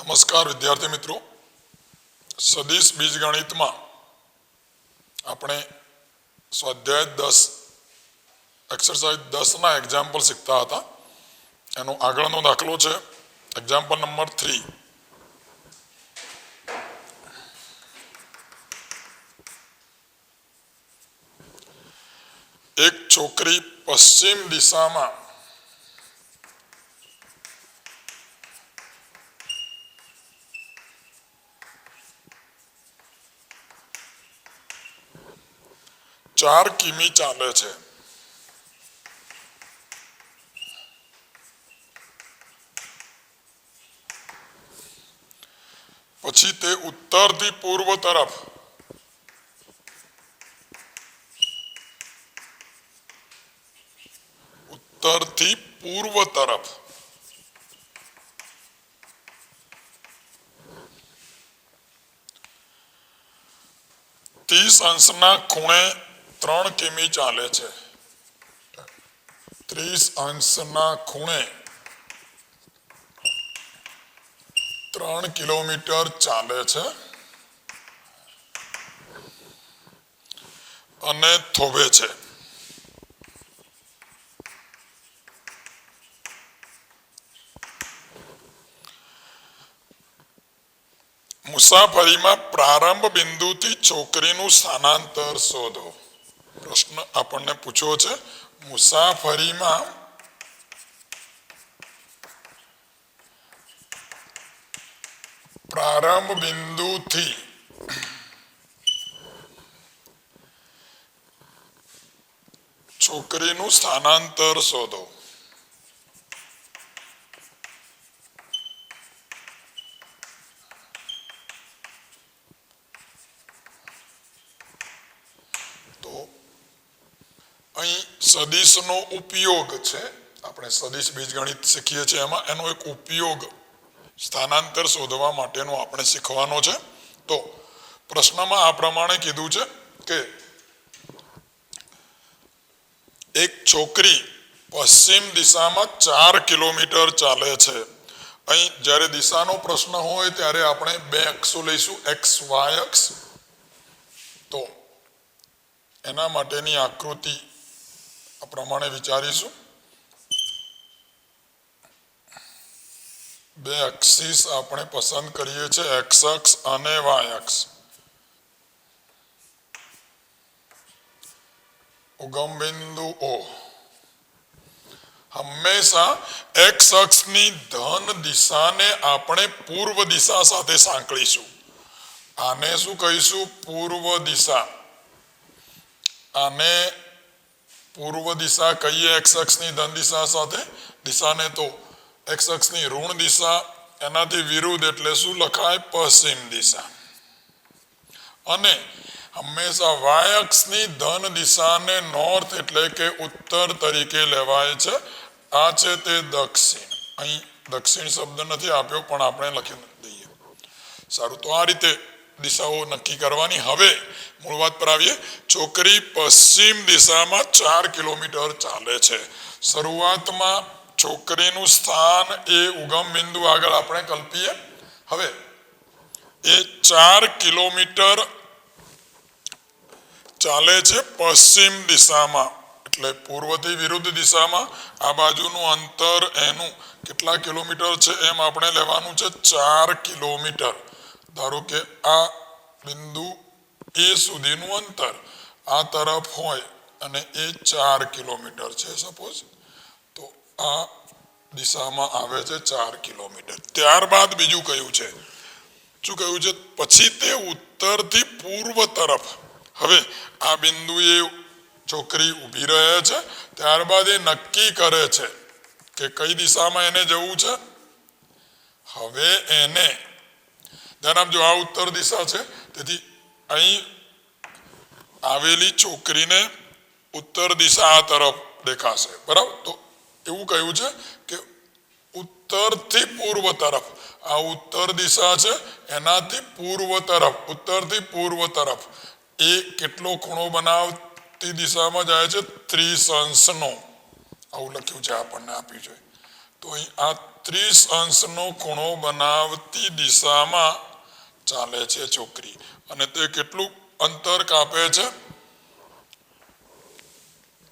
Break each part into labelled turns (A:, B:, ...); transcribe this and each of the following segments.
A: नमस्कार विद्यार्थी मित्रों, सदिश बीजगणित में अपने स्वाध्याय 10 एक्सरसाइज 10 ना एग्जाम्पल सीखता था। एनो आगळनो दाखलो छे एग्जाम्पल नंबर 3। एक छोकरी पश्चिम दिशा में चार किमी चाले छे। पछी ते उत्तर थी पूर्व तरफ उत्तर थी पूर्व तरफ 30 अंशना खूणे 3 किमी चाले छे। 30 अंशना खूणे 3 किलोमीटर चाले छे अने થોભે छे। मुसाफरी में प्रारंभ बिंदु थी छोकरीनु स्थानांतर शोधो। प्रश्न आपने पूछो छे मुसाफरी में प्रारंभ बिंदु थी छोकरीनु स्थानांतर शोधो। सदिश नो उपयोग छे, आपणे सदिश बीजगणित शीखीए छे एमां एनो एक उपयोग स्थानांतर शोधवा माटेनो आपणे शीखवानो छे। तो प्रश्नमा आ प्रमाणे कीधुं छे के एक छोकरी पश्चिम दिशा में 4 किलोमीटर चाले छे। अहीं ज्यारे दिशानो प्रश्न होय त्यारे आपणे बे अक्षो लईशुं, एक्स वाय अक्ष। तो एना माटेनी आकृति आ प्रमाणे विचारीशुं। बे एक्सिस आपणे पसंद करीए छे, एक्स अक्ष अने वाय अक्ष। उगम बिंदु ओ हमेशा एक्स अक्षनी धन दिशा ने आपणे पूर्व दिशा साथे सांकळीशुं। आने शुं कहीशुं? पूर्व दिशा। आने पूर्व दिशा कहीए एक्स अक्षनी धन दिशा साथे। दिशा ने तो एक्स अक्षनी ऋण दिशा एनाथी विरुद्ध एटले शुं लखाय? पश्चिम दिशा। अने हमेशा वाय अक्षनी धन दिशा ने नॉर्थ एटले के उत्तर तरीके लेवाय छे। आ छे ते दक्षिण। अहीं दक्षिण शब्द नथी आप्यो पण आपणे लखी दઈએ। साરું, तो आ रीते दिशाओ नक्की करवानी। हवे मूळ वात पर आवीए। छोकरी पश्चिम दिशा में 4 किलोमीटर चाले छे। शुरुआत में छोकरीनु स्थान ए उगम बिंदु आगळ आपणे कल्पीए। हवे ए 4 किलोमीटर चाले छे पश्चिम दिशा में एटले पूर्व थी विरुद्ध दिशा में। आ बाजुनु अंतर एनु केटला किलोमीटर छे एम आपणे लेवानुं छे 4 किलोमीटर। धारो के आ बिंदु ए सुधीनु अंतर आ तरफ होय अने ए 4 किलोमीटर छे सपोज। तो आ दिशा में आवे छे 4 किलोमीटर। त्यारबाद बीजू कह्युं छे, शुं कह्युं छे? पछी ते उत्तर थी पूर्व तरफ। हवे आ बिंदुए छोकरी ऊभी रहे छे। त्यारबाद ए नक्की करे छे के कई दिशा में एने जवुं छे। हवे एने ध्यान आपजो, आ उत्तर दिशा छे तेथी अहीं आवेली छोकरीने उत्तर दिशा आ तरफ देखाशे, बराबर। तो एवुं कह्युं छे के उत्तर थी पूर्व तरफ। आ उत्तर दिशा छे एनाथी पूर्व तरफ, उत्तर थी पूर्व तरफ ए केटलो खूणो बनावती दिशा में जाय छे? 30 अंशनो। आवुं लख्युं छे, आपणने आप्युं छे તો અહીં આ 30 અંશનો ખૂણો બનાવતી દિશામાં ચાલે છે છોકરી અને તે કેટલું અંતર કાપે છે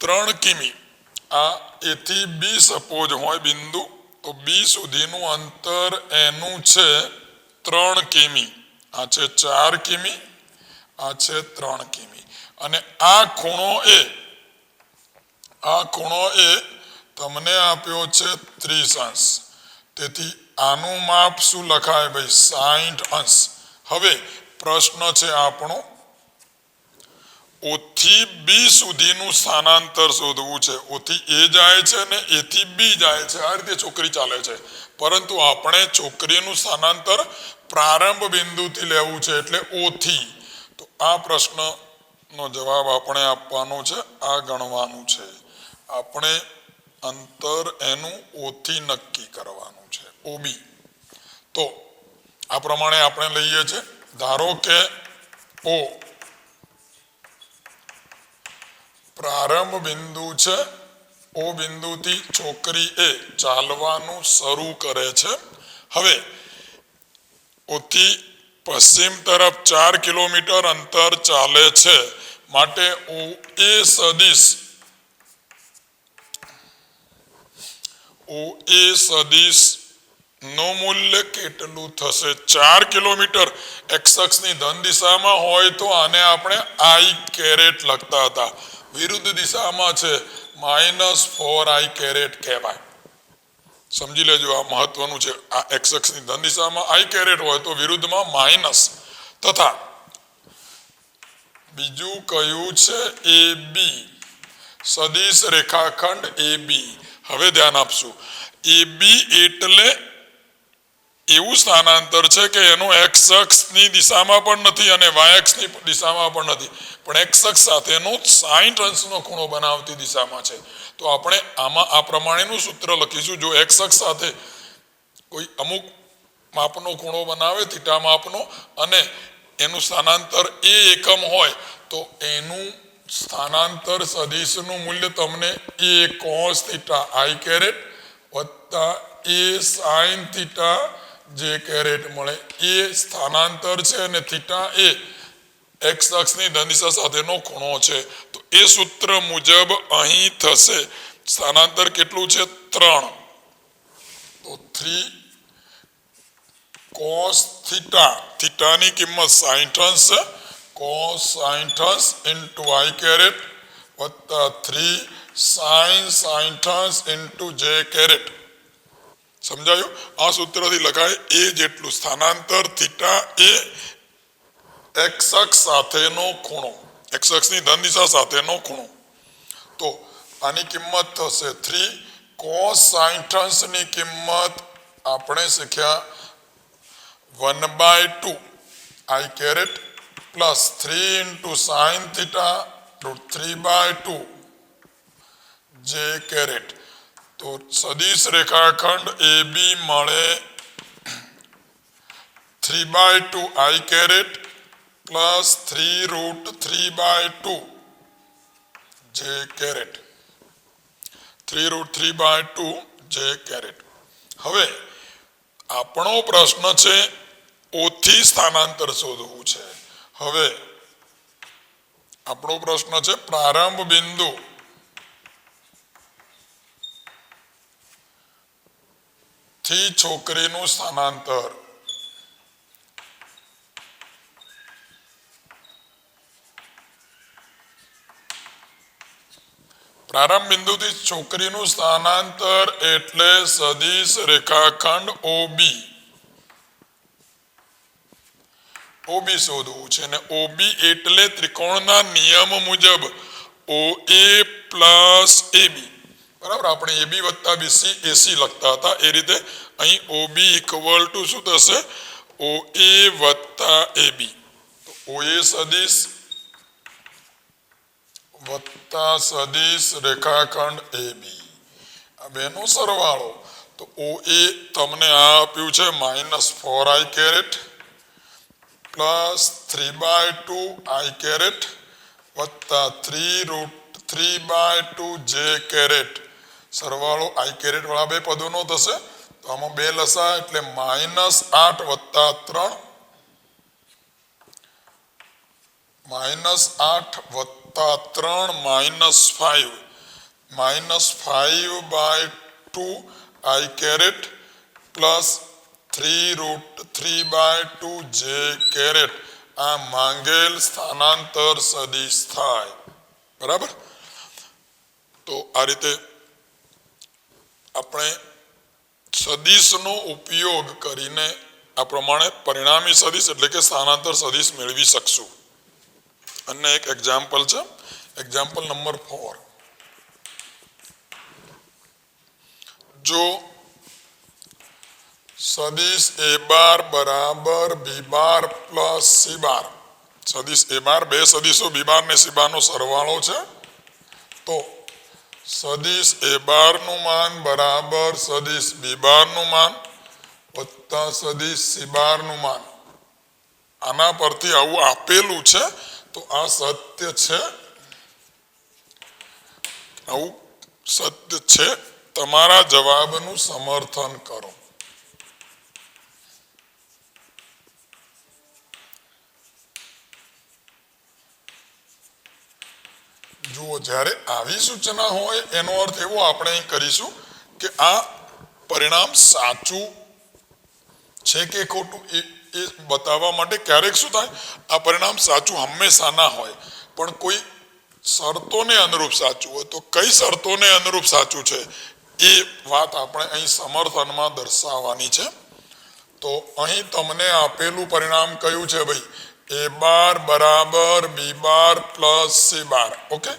A: 3 કિમી આ A થી B સપોઝ હોય બિંદુ તો B સુધીનું અંતર એનું છે 3 કિમી આ છે 4 કિમી આ છે 3 કિમી અને આ ખૂણો એ તમને આપ્યો છે 30 અંશ તેથી આનું માપ શું લખાય ભાઈ 60 અંશ હવે પ્રશ્ન છે આપણો O થી B સુધીનું સ્થાનાંતર શોધવું છે O થી A જાય છે અને A થી B જાય છે આ રીતે છોકરી ચાલે છે પરંતુ આપણે છોકરીનું સ્થાનાંતર પ્રારંભ બિંદુથી લેવું છે એટલે O થી તો આ પ્રશ્નનો જવાબ આપણે આપવાનો છે આ ગણવાનું છે આપણે અંતર એનું O થી નક્કી કરવાનું છે OB તો આ પ્રમાણે આપણે લઈએ છે ધારો કે O પ્રારંભ બિંદુ છે O બિંદુથી છોકરી એ ચાલવાનું શરૂ કરે છે હવે O થી પશ્ચિમ તરફ 4 કિલોમીટર અંતર ચાલે છે માટે OA સદિશ નું મૂલ્ય કેટલું થશે 4 કિલોમીટર x અક્ષની ધન દિશામાં હોય તો આને આપણે I કેરેટ લખતા હતા વિરુદ્ધ દિશામાં છે -4I કેરેટ કહેવાય સમજી લેજો આ મહત્વનું છે આ x અક્ષની ધન દિશામાં I કેરેટ હોય તો વિરુદ્ધમાં માઈનસ તથા બીજું કયું છે AB સદિશ રેખાખંડ AB હવે ધ્યાન આપશું AB એટલે એવું સ્થાનાંતર છે કે એનું x અક્ષની દિશામાં પણ નથી અને y અક્ષની દિશામાં પણ નથી પણ x અક્ષ સાથેનો 60 અંશનો ખૂણો બનાવતી દિશામાં છે તો આપણે આમાં આ પ્રમાણેનું સૂત્ર લખીશું જો x અક્ષ સાથે કોઈ અમુક માપનો ખૂણો બનાવે થીટા માપનો અને એનું સ્થાનાંતર a એકમ હોય તો એનું સ્થાનાંતર સદિશનું મૂલ્ય તમને a cos θ I કેરેટ વત્તા a sin θ j કેરેટ મળે એ સ્થાનાંતર છે અને થીટા એ x અક્ષની ધન દિશા સાથેનો ખૂણો છે તો એ સૂત્ર મુજબ અહીં થશે સ્થાનાંતર કેટલું છે 3 તો 3 cos થીટાની કિંમત 60 અંશ છે cos 60 અંશ into I કેરેટ વત્તા 3 sin 60 અંશ into j કેરેટ સમજાયું આ સૂત્રથી લખાય a જેટલું સ્થાનાંતર થીટા એ x અક્ષ સાથેનો ખૂણો x અક્ષની ધન દિશા સાથેનો ખૂણો તો આની કિંમત થશે 3 cos 60 અંશની કિંમત આપણે શીખ્યા 1/2 I caret plus 3 into sin θ √3/2 j caret તો સદિશ રેખાખંડ AB મળે 3/2 I caret plus 3√3/2 j caret 3√3/2 j caret હવે આપણો પ્રશ્ન છે O થી સ્થાનાંતર શોધવું છે હવે આપણો પ્રશ્ન છે પ્રારંભ બિંદુ થી છોકરીનું સ્થાનાંતર પ્રારંભ બિંદુથી છોકરીનું સ્થાનાંતર એટલે સદિશ રેખાખંડ OB શોધવું છે અને OB એટલે ત્રિકોણના નિયમ મુજબ OA પ્લસ AB બરાબર આપણે AB વત્તા BC AC લખતા હતા એ રીતે અહીં OB ઇક્વલ ટુ શું થશે OA વત્તા AB તો OA સદિશ વત્તા સદિશ રેખાખંડ AB આ બેનો સરવાળો તો OA તમને આ આપ્યું છે -4I caret plus 3/2 I caret વત્તા 3√3/2 j કેરેટ સરવાળો i કેરેટ વાળા બે પદોનો થશે તો આમાં બે લસા એટલે -8 + 3 -8 + 3 -5 -5/2 i caret plus 3√3/2 j caret આ માંગેલ સ્થાનાંતર સદિશ થાય બરાબર તો આ રીતે આપણે સદિશનો ઉપયોગ કરીને આ પ્રમાણે પરિણામી સદિશ એટલે કે સ્થાનાંતર સદિશ મેળવી શકશું અને એક એક્ઝામ્પલ છે એક્ઝામ્પલ નંબર 4 જો સદિશ a બાર બરાબર b બાર પ્લસ c બાર સદિશ a બાર બે સદિશો b બાર ને c બાર નો સરવાળો છે તો સદિશ a બાર નું માન બરાબર સદિશ b બાર નું માન વત્તા સદિશ c બાર નું માન આના પરથી આવું આપેલું છે તો આ સત્ય છે આવું સત્ય છે તમારા જવાબનું સમર્થન કરો જુઓ જ્યારે આવી સૂચના હોય એનો અર્થ એવો આપણે અહીં કરીશું કે આ પરિણામ સાચું છે કે ખોટું એ બતાવવા માટે ક્યારેક શું થાય આ પરિણામ સાચું હંમેશા ના હોય પણ કોઈ શરતોને અનુરૂપ સાચું હોય તો કઈ શરતોને અનુરૂપ સાચું છે એ વાત આપણે અહીં સમર્થનમાં દર્શાવવાની છે તો અહીં તમને આપેલું પરિણામ કયું છે ભાઈ a બાર બરાબર b bar plus c bar okay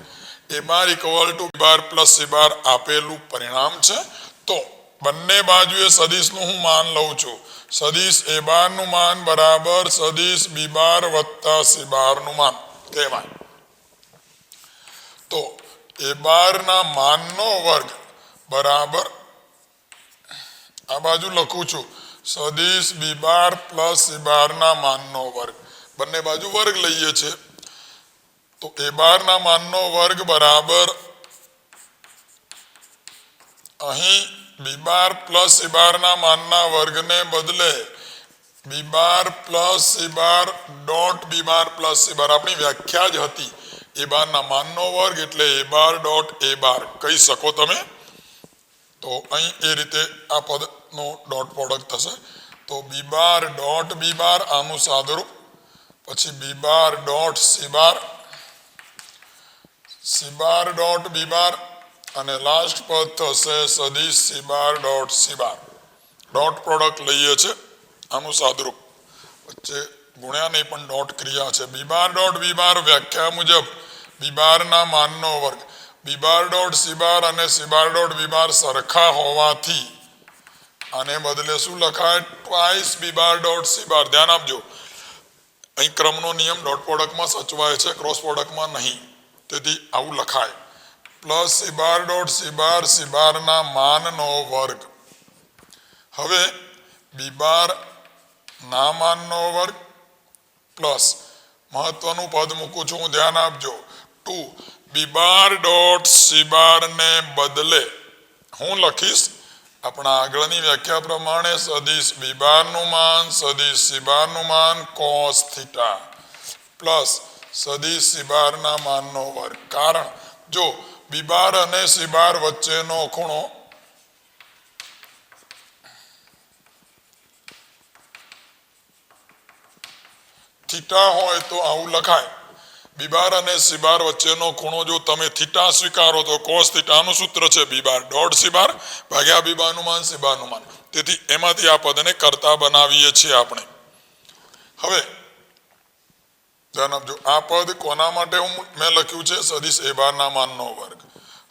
A: a bar equal to b bar plus c બાર આપેલું પરિણામ છે તો બંને બાજુએ સદિશનું હું માન લઉં છું સદિશ a બાર નું માન બરાબર સદિશ b બાર વત્તા c બાર નું માન કહેવાય તો a બાર ના માનનો વર્ગ બરાબર આ બાજુ લખું છું સદિશ b બાર પ્લસ c બાર ના માનનો વર્ગ બંને બાજુ વર્ગ લઈએ છે તો a બાર ના માનનો વર્ગ બરાબર અહીં b બાર પ્લસ c બાર ના માનના વર્ગને બદલે b બાર પ્લસ c બાર ડોટ b બાર પ્લસ c બાર આપણી વ્યાખ્યા જ હતી a બાર ના માનનો વર્ગ એટલે a બાર ડોટ a બાર કહી શકો તમે તો અહીં એ રીતે આ પદનો ડોટ પ્રોડક્ટ થશે તો b બાર ડોટ b બાર આનું સાદુરૂપ પછી b બાર ડોટ c બાર ડોટ b બાર અને લાસ્ટ પદ થશે સદિશ c બાર ડોટ c બાર ડોટ પ્રોડક્ટ લઈએ છે આનું સાદુરૂપ વચ્ચે ગુણ્યા નહીં પણ ડોટ ક્રિયા છે b બાર ડોટ b બાર વ્યાખ્યા મુજબ b બાર ના માનનો વર્ગ b બાર ડોટ c બાર અને c બાર ડોટ b બાર સરખા હોવાથી આને બદલે શું લખાય ટ્વાઇસ b બાર ડોટ c બાર ધ્યાન આપજો અહીં ક્રમનો નિયમ ડોટ પ્રોડક્ટમાં સચવાય છે ક્રોસ પ્રોડક્ટમાં નહીં તેથી આવું લખાય પ્લસ c બાર ડોટ c બાર ના માનનો વર્ગ હવે b બાર ના માનનો વર્ગ પ્લસ મહત્વનું પદ મૂકું છું હું ધ્યાન આપજો 2 b બાર ડોટ c બાર ને બદલે હું લખીશ આપણા આગળની વ્યાખ્યા પ્રમાણે સદિશ b બાર નું માન સદિશ c બાર નું માન cos થીટા પ્લસ સદિશ c બાર ના માનનો વર્ગ કારણ જો b બાર અને c બાર વચ્ચેનો ખૂણો થીટા હોય તો આવું લખાય b બાર અને c બાર વચ્ચેનો ખૂણો જો તમે થીટા સ્વીકારો તો cos થીટાનું સૂત્ર છે b બાર ડોટ c બાર ભાગ્યા b બાર નું માન c બાર નું માન તેથી એમાંથી આ પદને કરતા બનાવીએ છીએ આપણે હવે ધ્યાન આપજો આ પદ કોના માટે મેં લખ્યું છે સદિશ a બાર ના માનનો વર્ગ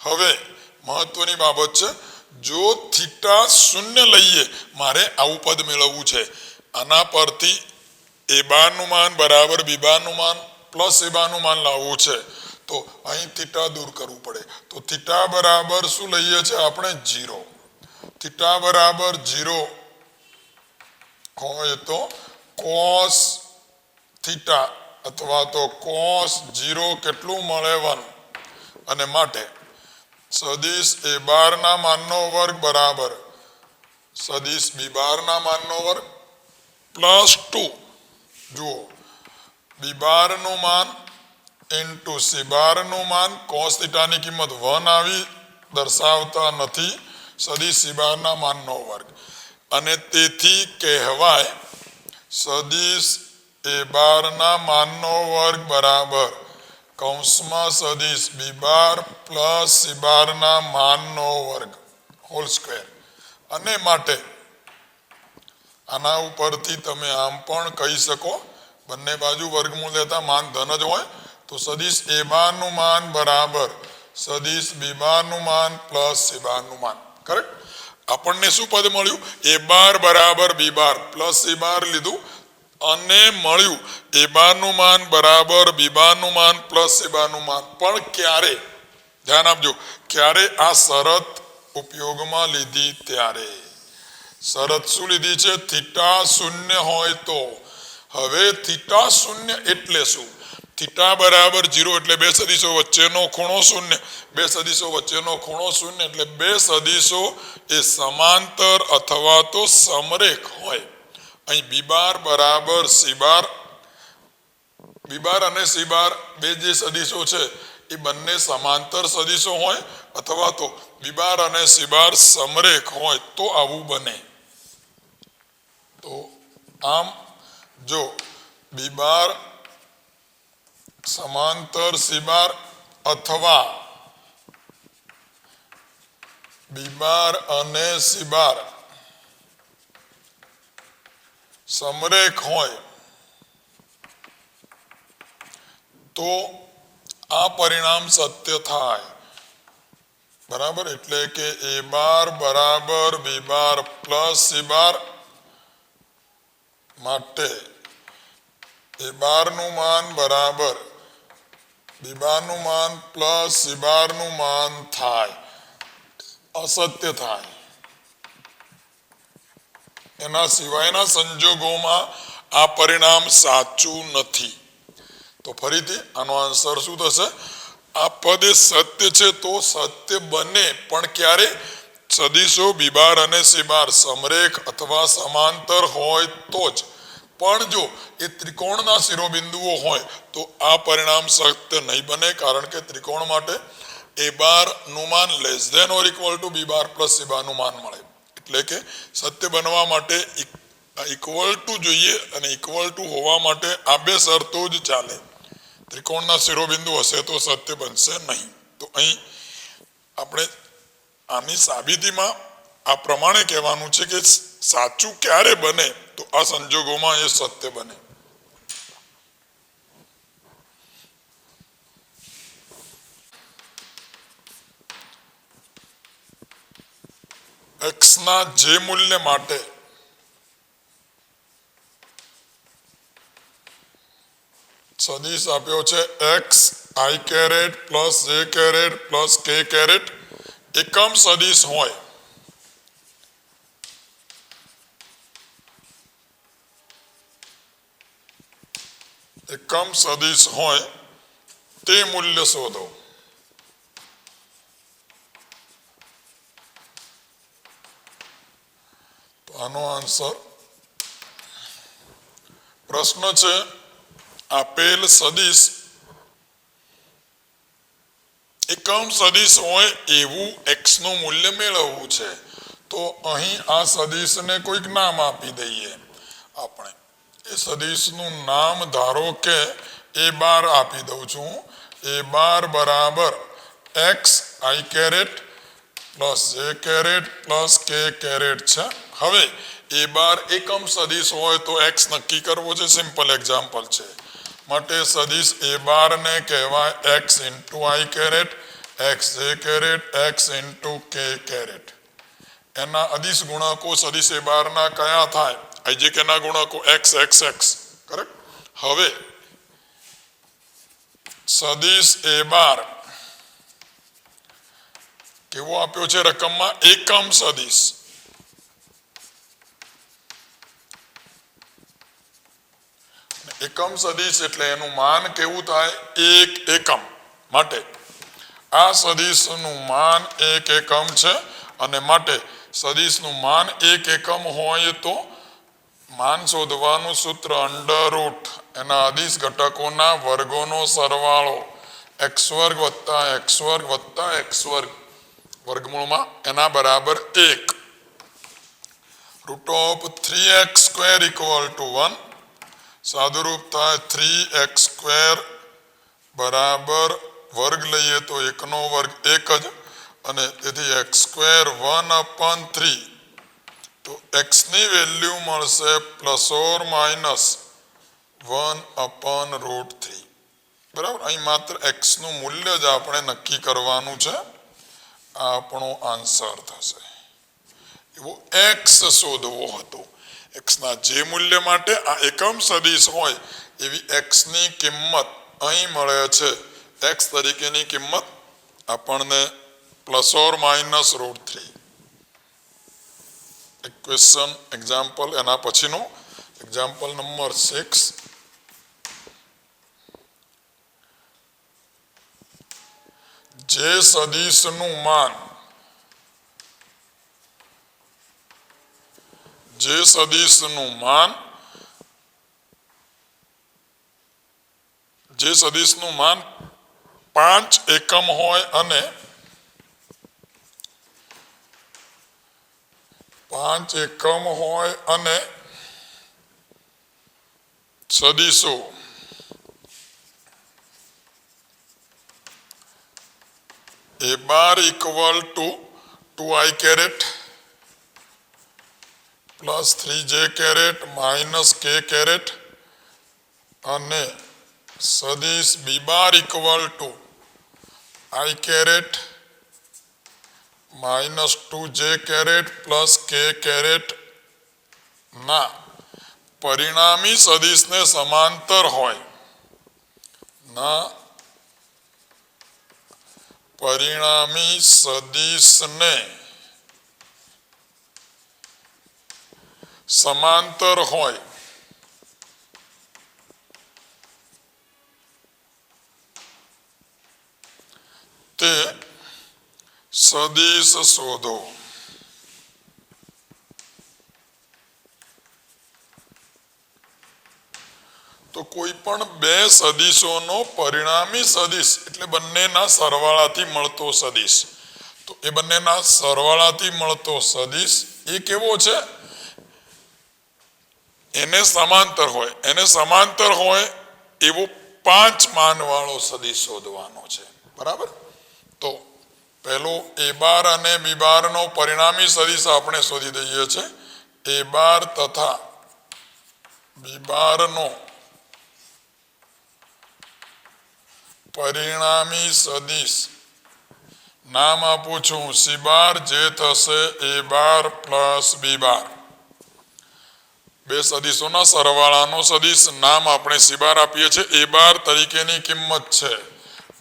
A: હવે મહત્વની બાબત છે જો થીટા શૂન્ય લઈએ મારે આવું પદ મેળવવું છે આના પરથી a બાર નું માન બરાબર b બાર નું માન પ્લસ c બાર નું માન લાવવું છે તો અહીં થીટા દૂર કરવું પડે તો થીટા બરાબર શું લઈએ છે આપણે 0 થીટા બરાબર 0 હોય તો cos થીટા અથવા તો cos 0 કેટલું મળે 1 અને માટે સદિશ એ બારના માનનો વર્ગ બરાબર સદિશ બી બારના માનનો વર્ગ +2 જુઓ બી બારનું માન ઇન્ટુ સી બારનું માન cos થીટાની કિંમત 1 આવી દર્શાવતા નથી સદિશ સી બારના માનનો વર્ગ અને તેથી કહેવાય સદિશ એ બારના માનનો વર્ગ બરાબર કૌંસમાં સદિશ બી બાર પ્લસ સી બારના માનનો વર્ગ હોલ સ્ક્વેર અને માટે આના ઉપરથી તમે આમ પણ કહી શકો બંને બાજુ વર્ગમૂળ લેતા માન ધન જ હોય તો સદિશ એ બારનું માન બરાબર સદિશ બી બારનું માન પ્લસ સી બારનું માન કરેક્ટ આપણને શું પદ મળ્યું એ બાર બરાબર બી બાર પ્લસ સી બાર લીધું અને મળ્યું એ બારનું માન બરાબર બી બારનું માન પ્લસ સી બારનું માન પણ ક્યારે ધ્યાન આપજો ક્યારે આ શરત ઉપયોગમાં લીધી ત્યારે શરત શું લીધી છે થીટા શૂન્ય હોય તો હવે થીટા શૂન્ય એટલે શું થીટા બરાબર 0 એટલે બે સદિશો વચ્ચેનો ખૂણો શૂન્ય બે સદિશો વચ્ચેનો ખૂણો શૂન્ય એટલે બે સદિશો એ સમાંતર અથવા તો સમરેખ હોય અહીં બી બાર બરાબર સી બાર બી બાર અને સી બાર બે જે સદિશો છે એ બંને સમાંતર સદિશો હોય અથવા તો બી બાર અને સી બાર સમરેખ હોય તો આવું બને તો આમ જો બી બાર સમાંતર સી બાર અથવા બી બાર અને સી બાર સમરેખ હોય તો આ પરિણામ સત્ય થાય બરાબર એટલે કે એ બાર બરાબર બી બાર પ્લસ સી બાર માટે એ બારનું માન બરાબર બી બારનું માન પ્લસ સી બારનું માન થાય અસત્ય થાય એના સિવાયના સંજોગોમાં આ પરિણામ સાચું નથી તો ફરીથી આનો આન્સર શું થશે આ પદ એ સત્ય છે તો સત્ય બને પણ ક્યારે સદિશો બી બાર અને સી બાર સમરેખ અથવા સમાંતર હોય તો જ પણ જો એ ત્રિકોણના શિરોબિંદુઓ હોય તો આ પરિણામ સત્ય નહીં બને કારણ કે ત્રિકોણ માટે એ બાર નું માન less than or equal to B bar plus C bar નું માન મળે એટલે કે સત્ય બનવા માટે ઇક્વલ ટુ જોઈએ અને ઇક્વલ ટુ હોવા માટે આ બે શરતો જ ચાલે ત્રિકોણના શિરોબિંદુ હશે તો સત્ય બનશે નહીં તો અહીં આપણે આની સાબિતીમાં આ પ્રમાણે કહેવાનું છે કે સાચું ક્યારે બને તો આ સંજોગોમાં એ સત્ય બને x ના જે મૂલ્ય માટે સદિશ આપ્યો છે x i caret plus j caret plus k caret એકમ સદિશ હોય એકમ સદિશ હોય તે મૂલ્ય શોધો તો આનો આન્સર પ્રશ્ન છે આપેલ સદિશ એકમ સદિશ હોય એવું x નું મૂલ્ય મેળવવું છે તો અહીં આ સદિશને કોઈક નામ આપી દઈએ આપણે એ સદિશનું નામ ધારો કે એ બાર આપી દઉં છું એ બાર બરાબર x i caret plus j caret plus k caret છે હવે એ બાર એકમ સદિશ હોય તો x નક્કી કરવો છે સિમ્પલ એક્ઝામ્પલ છે માટે સદિશ એ બાર ને કહેવાય x into i caret x j caret x into k caret એના અદિશ ગુણકો સદિશ એ બાર ના કયા થાય ij કે ના ગુણકો x x x કરેક્ટ હવે સદિશ એ બાર કેવો આપ્યો છે રકમમાં એકમ સદિશ એકમ સદિશ એટલે એનું માન કેવું થાય એક એકમ માટે આ સદિશનું માન 1 એકમ છે અને માટે સદિશનું માન 1 એકમ હોય તો માન શોધવાનું સૂત્ર અંડર રૂટ એના અદિશ ઘટકોના વર્ગોનો સરવાળો x વર્ગ વત્તા x વર્ગ વત્તા x વર્ગ વર્ગમૂળમાં એના બરાબર 1 root of 3x square equal to 1 સાદુરૂપ થાય 3x સ્ક્વેર બરાબર વર્ગ લઈએ તો 1 નો વર્ગ 1 જ અને તેથી x સ્ક્વેર 1/3 તો x ની વેલ્યુ મળશે પ્લસ ઓર માઇનસ 1/√3 બરાબર અહીં માત્ર x નું મૂલ્ય જ આપણે નક્કી કરવાનું છે આ આપણો આન્સર થશે એવો x શોધવો હતો x ના જે મૂલ્ય માટે આ એકમ સદિશ હોય એવી x ની કિંમત અહીં મળે છે x તરીકેની કિંમત આપણને plus or minus √3 question example એના પછીનો એક્ઝામ્પલ નંબર 6 જે સદિશનું માન જે સદિશનું માન 5 એકમ હોય અને 5 એકમ હોય અને સદિશો a bar equal to 2i caret plus 3j caret minus k caret અને સદિશ b bar equal to i caret minus 2j caret plus k caret ના પરિણામી સદિશને સમાંતર હોય ના પરિણામી સદિશને સમાંતર હોય તે સદિશ શોધો તો કોઈ પણ બે સદિશોનો પરિણામી સદિશ એટલે બંનેના સરવાળાથી મળતો સદિશ તો એ બંનેના સરવાળાથી મળતો સદિશ એ કેવો છે એને સમાંતર હોય એવો 5 માનવાળો સદિશ શોધવાનો છે બરાબર તો પહેલો a બાર અને b બારનો પરિણામી સદિશ આપણે શોધી દઈએ છે a બાર તથા b બારનો પરિણામી સદિશ નામ આપું છું c બાર જે થશે a બાર પ્લસ b બાર બે સદિશોના સરવાળાનો સદિશ નામ આપણે c બાર આપીએ છીએ a બાર તરીકેની કિંમત છે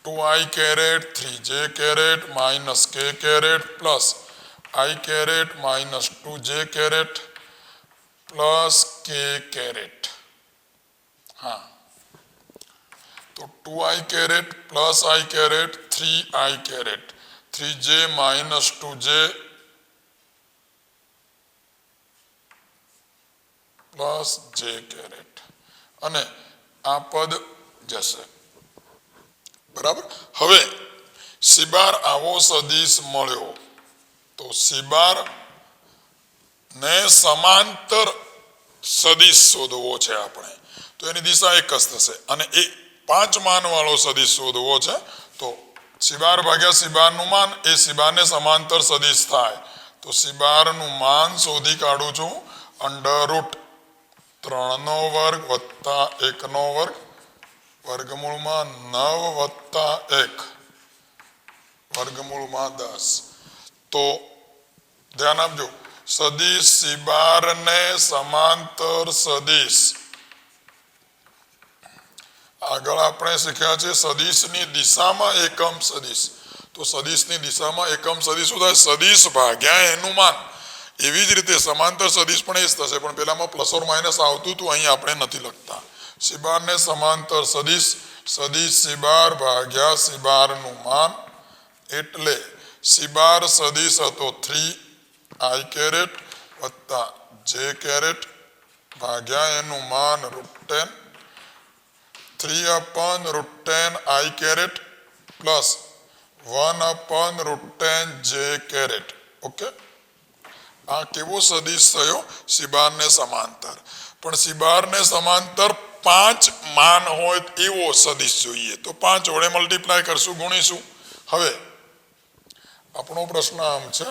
A: 2i caret 3j caret minus k caret plus i caret minus 2j caret plus k caret हाँ तो 2i caret plus i caret 3i caret 3j minus 2j plus j caret અને આ પદ જશે બરાબર હવે c બાર આવો સદિશ મળ્યો તો c બાર ને સમાંતર સદિશ શોધવો છે આપણે તો એની દિશા એક જ થશે અને એ 5 માનવાળો સદિશ શોધવો છે તો c બાર ભાગ્યા c બારનું માન એ c બારને સમાંતર સદિશ થાય તો c બારનું માન શોધી કાઢું છું અંડર રૂટ 3 નો વર્ગ વત્તા 1 નો વર્ગ વર્ગમૂળમાં 9 વત્તા 1 વર્ગમૂળમાં 10 તો ધ્યાન આપજો સદિશ c બારને સમાંતર સદિશ આગળ આપણે શીખ્યા છે સદિશની દિશામાં એકમ સદિશ તો સદિશની દિશામાં એકમ સદિશ શું થાય સદિશ ભાગ્યા એનું માન એવી જ રીતે સમાંતર સદિશ પણ એ જ થશે પણ પેલામાં પ્લસ ઓર માઇનસ આવતું હતું અહીં આપણે નથી લખતા c બારને સમાંતર સદિશ c બાર ભાગ્યા c બારનું માન એટલે સી બાર સદિશ હતો 3i કેરેટ વત્તા j કેરેટ ભાગ્યા એનું માન √10 3/√10 i caret plus 1/√10 j caret. Okay, આ કેવો સદિશ થયો? સી બાર ને સમાંતર. પણ સી બાર ને સમાંતર 5 માન હોય એવો સદિશ જોઈએ. તો 5 વડે મલ્ટીપ્લાય કરશું, ગુણીશું. હવે આપણો પ્રશ્ન આમ છે,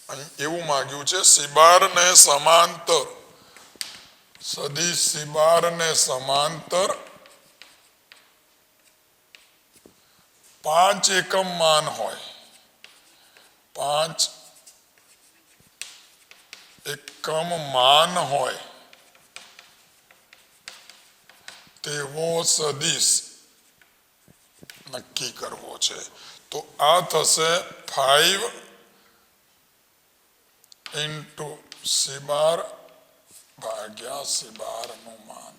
A: અહીં એવું માંગ્યું છે સી બાર ને સમાંતર સદિશ સી બાર ને સમાંતર 5 એકમ માન હોય, 5 એકમ માન હોય તેવો સદિશ નક્કી કરવો છે. તો આ થશે 5 ઇન્ટુ સી બાર ભાગ્યા સી બાર નું માન.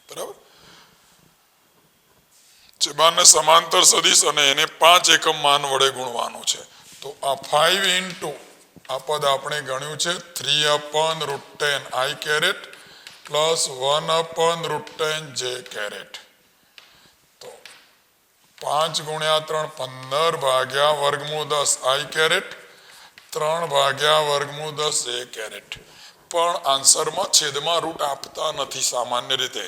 A: બરાબર, સી બાર ને સમાંતર સદિશ અને એને 5 એકમ માન વડે ગુણવાનું છે. તો આ 5 ઇન્ટુ આ પદ આપણે ગણ્યું છે 3/√10 i caret plus 1/√10 j caret. તો 5 ગુણ્યા 3 15 ભાગ્યા વર્ગમૂળ 10 i કેરેટ 3 ભાગ્યા વર્ગમૂળ 10 j કેરેટ. પણ આન્સરમાં છેદમાં રૂટ આપતા નથી સામાન્ય રીતે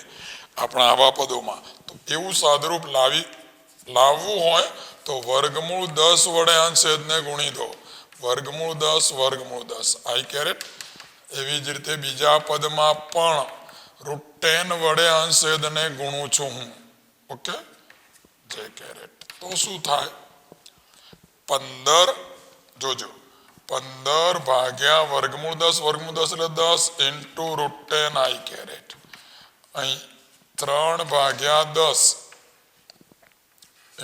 A: આપણા આવા પદોમાં. તો એવું સાદરૂપ લાવવું હોય તો વર્ગમૂળ 10 વડે અંશછેદને ગુણી દો. વર્ગમૂળ 10 i કેરેટ. એવી જ રીતે બીજા પદમાં પણ √10 વડે અંશછેદને ગુણું છું હું. Okay, j caret. તો શું થાય? 15, જોજો, 15 ભાગ્યા વર્ગમૂળ 10 એટલે 10 ઇન્ટુ √10 i કેરેટ. અહીં 3 ભાગ્યા 10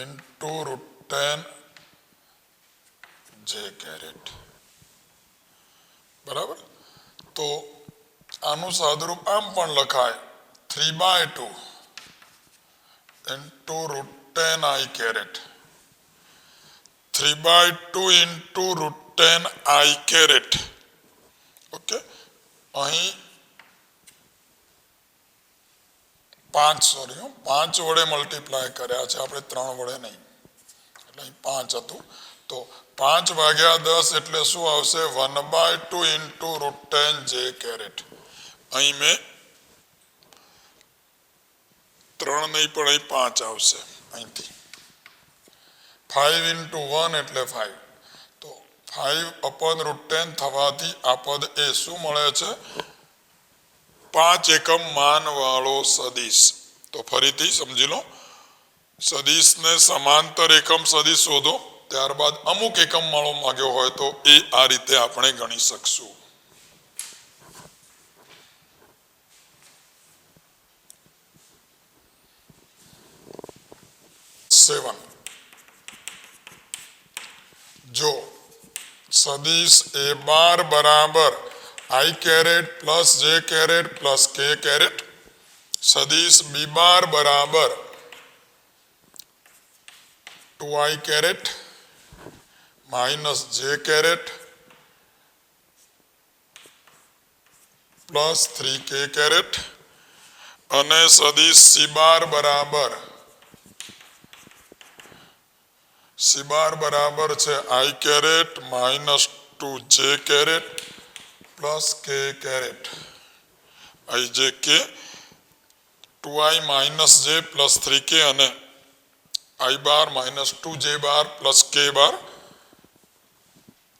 A: ઇન્ટુ √10 j કેરેટ. બરાબર, તો આનું સાદરૂપ આમ પણ લખાય 3/2 into √10 i caret. 3/2 into √10 i caret. Okay, અહીં 5 વડે મલ્ટીપ્લાય કર્યા છે આપણે, 3 વડે નહીં, એટલે અહીં 5 હતું. તો 5 ભાગ્યા 10 એટલે શું આવશે? 1/2 ઇન્ટુ √10 j કેરેટ. અહીં મેં 3 નહીં પણ અહીં 5 આવશે અહીંથી. 5 ઇન્ટુ 1 એટલે 5. તો 5/√10 થવાથી આ પદ એ શું મળે છે? 5 એકમ માન વાળો સદિશ. તો ફરીથી સમજી લો, સદિશને સમાંતર એકમ સદિશ શોધો, ત્યારબાદ અમુક એકમ વાળો માંગ્યો હોય તો એ આ રીતે આપણે ગણી શકશું. જો સદિશ એ બાર બરાબર i caret plus j caret plus k caret, સદિશ બી બાર બરાબર 2i caret minus j caret plus 3k caret અને સદિશ સી બાર બરાબર છે i caret minus 2j caret plus k caret. અહીં જે k 2i minus j plus 3k અને i bar minus 2j bar plus k બાર.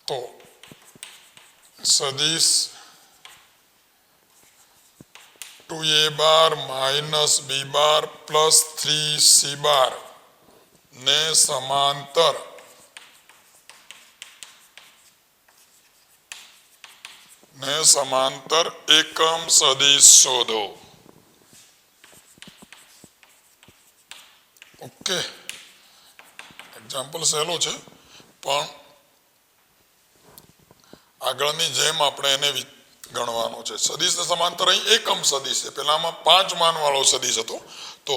A: તો સદિશ 2a bar minus b બાર plus 3c બાર ને સમાંતર એકમ સદિશ શોધો. ઓકે, એક્ઝામ્પલ સહેલો છે પણ આગળની જેમ આપણે એને ગણવાનું છે. સદિશ ને સમાંતર અહીં એકમ સદિશ છે, પેલામાં 5 માન વાળો સદિશ હતો. તો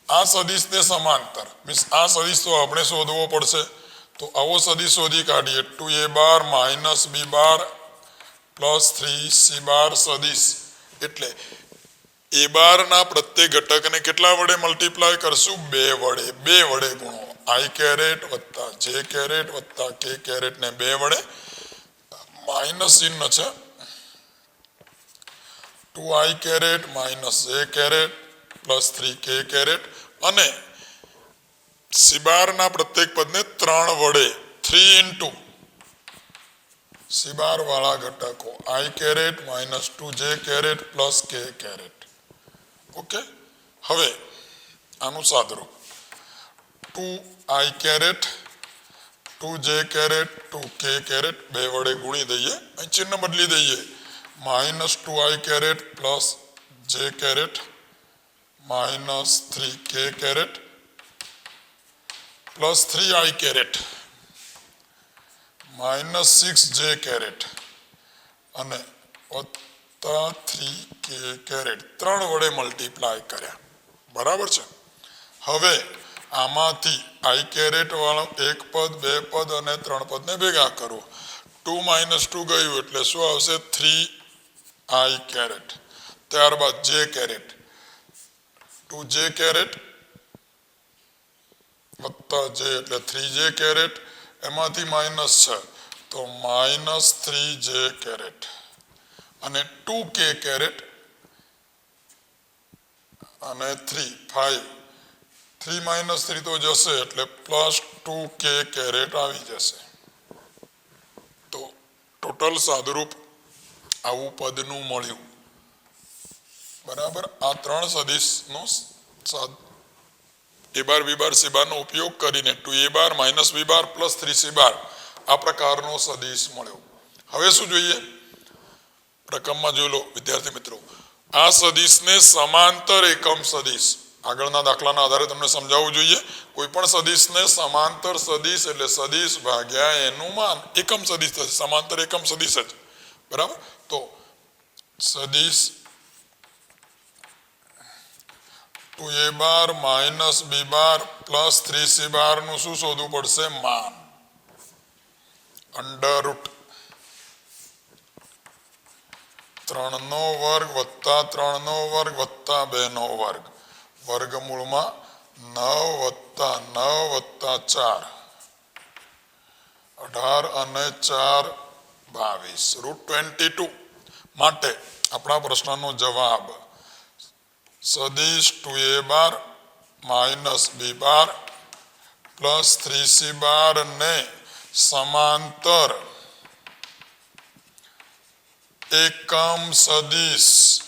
A: આ સદિશને સમાંતર મીન્સ આ સદિશ તો આપણે શોધવો પડશે તો આવો સદિશ શોધી કાઢીએ 2a minus b plus 3c સદિશ એટલે a ના પ્રત્યેક ઘટકને કેટલા વડે મલ્ટીપ્લાય કરશું 2 વડે ગુણો i કેરેટ વત્તા j કેરેટ વત્તા k કેરેટ ને 2 વડે માઇનસ ચિહ્ન છે 2i caret minus j caret plus 3k caret અને c ના પ્રત્યેક પદને 3 વડે 3 ઇન્ટુ c વાળા ઘટકો i caret minus 2j caret plus k caret okay હવે આનું સાદરૂપ 2i caret 2j caret 2k caret 2 વડે ગુણી દઈએ અહીં ચિહ્ન બદલી દઈએ minus 2i caret plus j caret minus 3k caret plus 3i caret minus 6j caret અને વત્તા 3k કેરેટ 3 વડે મલ્ટીપ્લાય કર્યા બરાબર છે હવે આમાંથી i કેરેટ વાળો એક પદ બે પદ અને 3 પદને ભેગા કરો 2 માઇનસ 2 ગયું એટલે શું આવશે 3i કેરેટ ત્યારબાદ j કેરેટ 2j કેરેટ વત્તા j એટલે 3j કેરેટ એમાંથી માઇનસ છે તો માઇનસ 3j કેરેટ અને 2k કેરેટ અને 5 3 માઇનસ 3 તો જશે એટલે પ્લસ 2k કેરેટ આવી જશે તો ટોટલ સાદરૂપ આવું પદનું મળ્યું બરાબર આ 3 સદિશનો a b c નો ઉપયોગ કરીને 2a minus b plus 3c આ પ્રકારનો સદિશ મળ્યો હવે શું જોઈએ રકમમાં જોઈ લો વિદ્યાર્થી મિત્રો આ સદિશને સમાંતર એકમ સદિશ આગળના દાખલાના આધારે તમને સમજાવવું જોઈએ કોઈ પણ સદિશને સમાંતર સદિશ એટલે સદિશ ભાગ્યા એનું માન એકમ સદિશ થશે સમાંતર એકમ સદિશ જ બરાબર તો સદિશ 2a minus b plus 3c નું શું શોધવું પડશે માન અંડર રૂટ 3 નો વર્ગ વત્તા 3 નો વર્ગ વત્તા 2 નો વર્ગ વર્ગમૂળમાં 9 વત્તા 9 વત્તા 4 18 અને 4 22 રૂટ 22 માટે આપણા પ્રશ્નનો જવાબ સદિશ 2a minus b plus 3c ને સમાંતર એકમ સદિશ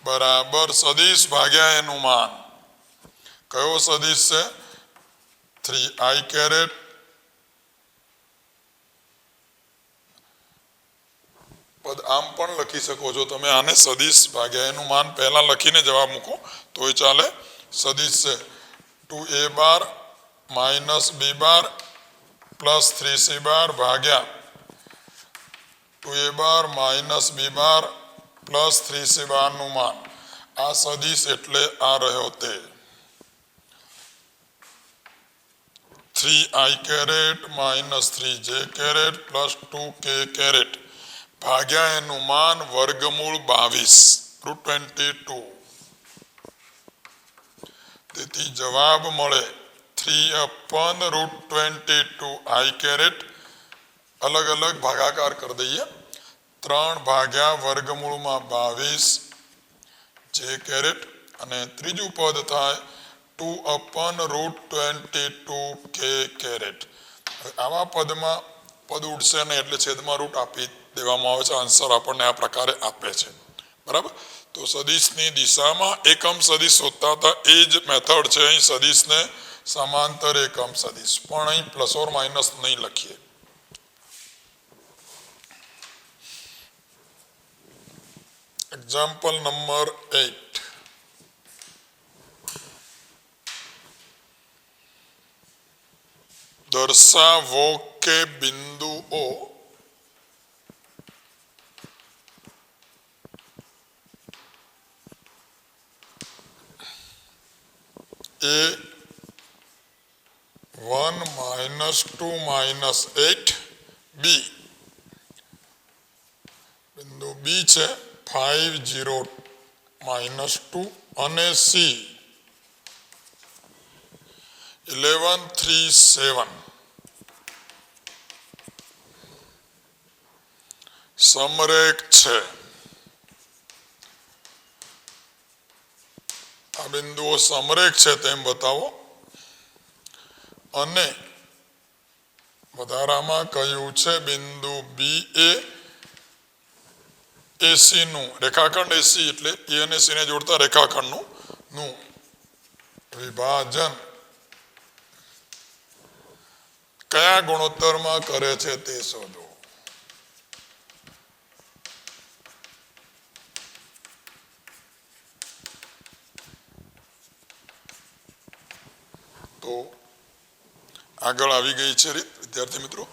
A: બરાબર સદિશ ભાગ્યા એનું માન કયો સદિશ છે 3i કેરેટ પદ આમ પણ લખી શકો છો તમે આને સદિશ ભાગ્યા એનું માન પહેલા લખીને જવાબ મૂકો તોય ચાલે સદિશ છે 2a minus b plus 3c ભાગ્યા 2a minus b plus 3c નું માન આ સદિશ એટલે આ રહ્યો તે 3i caret minus 3j caret plus 2k caret ભાગ્યા એનું માન વર્ગમૂળ 22 રૂટ 22 તેથી જવાબ મળે 3/√22 i કેરેટ અલગ અલગ ભાગાકાર કરી દઈએ 3 ભાગ્યા વર્ગમૂળમાં 22 j કેરેટ અને ત્રીજું પદ થાય 2/√22 k કેરેટ આવા પદમાં પદ ઉડશે ને એટલે છેદમાં રૂટ આપી દેવામાં આવે છે આન્સર આપણને આ પ્રકારે આપે છે બરાબર તો સદિશની દિશામાં એકમ સદિશ શોધતા હતા એ જ મેથડ છે અહીં સદિશને સમાંતર એકમ સદિશ પણ અહીં પ્લસ ઓર માઇનસ નહીં લખીએ એક્ઝામ્પલ નંબર 8 દર્શાવો કે બિંદુઓ A1 -2 -8 B બિંદુ B છે 5 0 -2 અને C 11 3 7 સમરેખ છે. આ બિંદુઓ સમરેખ છે તેમ બતાવો અને વધારામાં કહ્યું છે બિંદુ B એ AC નું રેખાખંડ AC એટલે A અને C ને જોડતા રેખાખંડનું વિભાજન કયા ગુણોત્તરમાં કરે છે તે શોધો. તો આગળ આવી ગઈ છે રીત વિદ્યાર્થી મિત્રો.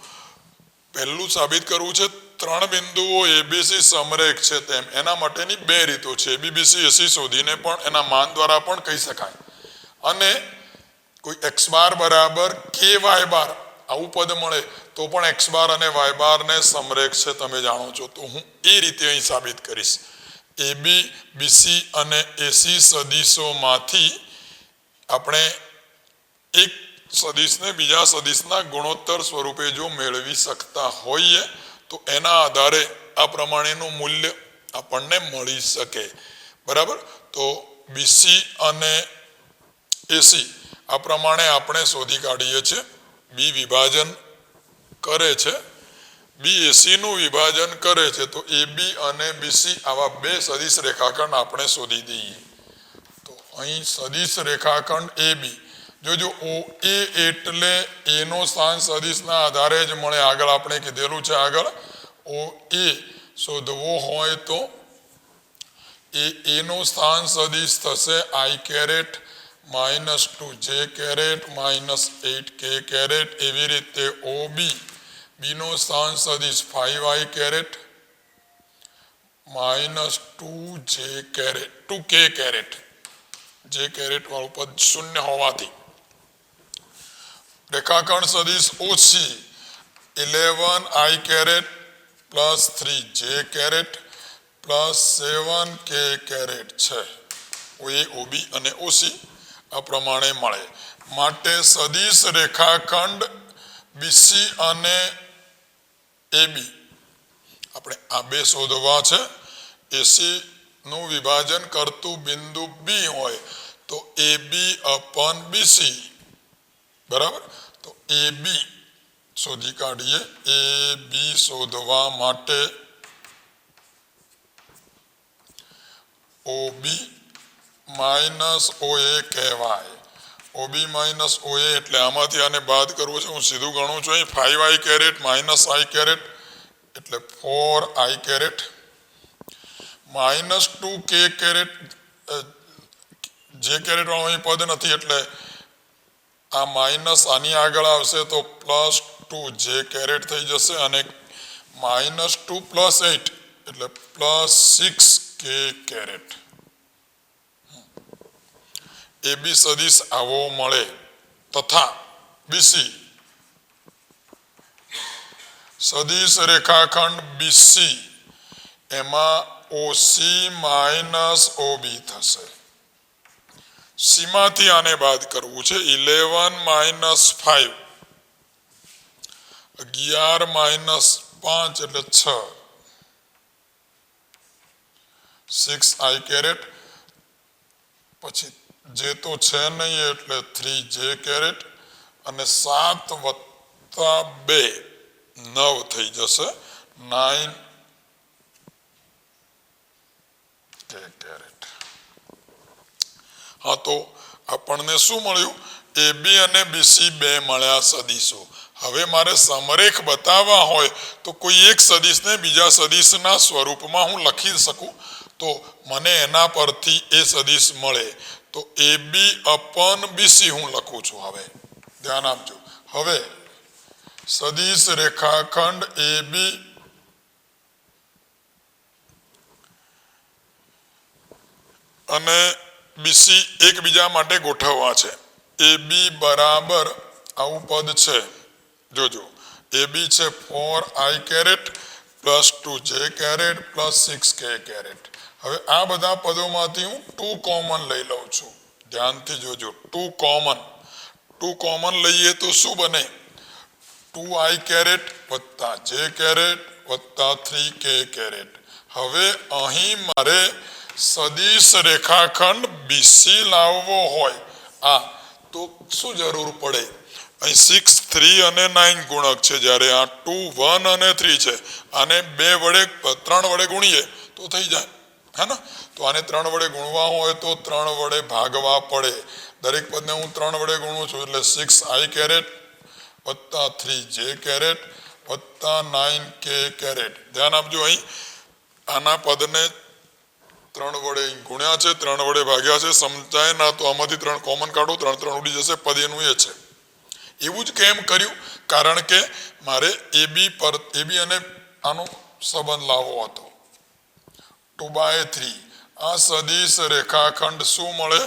A: પહેલું સાબિત કરવું છે ત્રણ બિંદુઓ ABC સમરેખ છે તેમ એના માટેની બે રીતો છે. ABC AC શોધીને પણ એના માન દ્વારા પણ કહી શકાય અને કોઈ x બાર બરાબર ky બાર આવું પદ મળે તો પણ x બાર અને y બાર ને સમરેખ છે તમે જાણો છો. તો હું એ રીતે અહીં સાબિત કરીશ. AB BC અને AC સદિશોમાંથી આપણે એક સદિશને બીજા સદિશના ગુણોત્તર સ્વરૂપે જો મેળવી શકતા હોઈએ તો એના આધારે આ પ્રમાણેનું મૂલ્ય આપણને મળી શકે. બરાબર. તો BC અને AC આ પ્રમાણે આપણે શોધી કાઢીએ છીએ. B વિભાજન કરે છે, B AC નું વિભાજન કરે છે, તો AB અને BC આવા બે સદિશ રેખાખંડ આપણે શોધી દઈએ. તો અહીં સદિશ રેખાખંડ AB જોજો OA એટલે A નો સ્થાન સદિશના આધારે જ મળે. આગળ આપણે કીધેલું છે. આગળ OA શોધવો હોય તો A નો સ્થાન સદિશ થશે I caret -2 J caret -8 K caret. એવી રીતે OB B નો સ્થાન સદિશ 5I caret -2 J caret 2K caret. J caret વાળું પદ શૂન્ય હોવાથી રેખાખંડ સદિશ OC 11I caret +3 J caret +7K caret છે. OA OB અને OC આ પ્રમાણે મળે. માટે સદિશ રેખાખંડ BC અને AB આપણે આ બે શોધવા છે. AC નું વિભાજન કરતું બિંદુ B હોય તો AB upon BC. બરાબર. તો AB શોધી કાઢીએ. AB શોધવા માટે OB -OA કહેવાય. OB -OA એટલે આમાંથી આને બાદ કરવો છે. હું સીધું ગણું છું અહીં 5I કેરેટ -I કેરેટ એટલે 4I caret -2K caret. J caret વાળું અહીં પદ નથી એટલે આ માઇનસ આની આગળ આવશે તો +2 J કેરેટ થઈ જશે અને -2 + 8 એટલે +6K કેરેટ. AB સદિશ આવો મળે તથા BC સદિશ રેખાખંડ BC એમાં OC -OB થશે. સીમાથી આને બાદ કરવું છે. 11 - 5 11 - 5 એટલે 6 6I કેરેટ. પછી જે તો છે નહીં એટલે 3J કેરેટ અને 7 + 2 9 થઈ જશે 9K કેરેટ. હા તો આપણને શું મળ્યું? AB અને BC બે મળ્યા સદિશો. હવે મારે સમરેખ બતાવવા હોય તો કોઈ એક સદિશને બીજા સદિશના સ્વરૂપમાં હું લખી શકું તો મને એના પરથી એ સદિશ મળે. તો AB upon BC હું લખું છું. હવે ધ્યાન આપજો. હવે સદિશ રેખાખંડ AB અને બીસી એકબીજા માટે ગોઠવવા છે AB બરાબર આવું પદ છે જોજો AB છે 4i caret plus 2j caret plus 6k caret હવે આ બધા પદોમાંથી હું 2 કોમન લઈ લઉં છું ધ્યાનથી જોજો 2 કોમન લઈએ તો શું બને 2i કેરેટ વત્તા j કેરેટ વત્તા 3k કેરેટ હવે અહીં મારે સદિશ રેખાખંડ BC લાવવો હોય આ તો શું જરૂર પડે અહીં 6 3 અને 9 ગુણક છે જ્યારે આ 2 1 અને 3 છે આને 2 વડે 3 વડે ગુણીએ તો થઈ જાય है ना तो आने 3 वडे गुणवा होय तो 3 वडे भागवा पड़े दरेक पद ने हूँ 3 वडे गुणुं छुं एटले 6i कैरेट वत्ता 3j कैरेट वत्ता 9k कैरेट ध्यान आपजो अहीं आना पद ने 3 वडे गुण्या छे 3 वडे भाग्या छे समजाय ना तो आमांथी 3 कॉमन काढो 3 3 उडी जशे पद एनुं ए छे एवुं ज केम कर्युं कारण के मारे AB अने आनो संबंध लाववो हतो 2/3 आ सदिश रेखाखंड शू मळे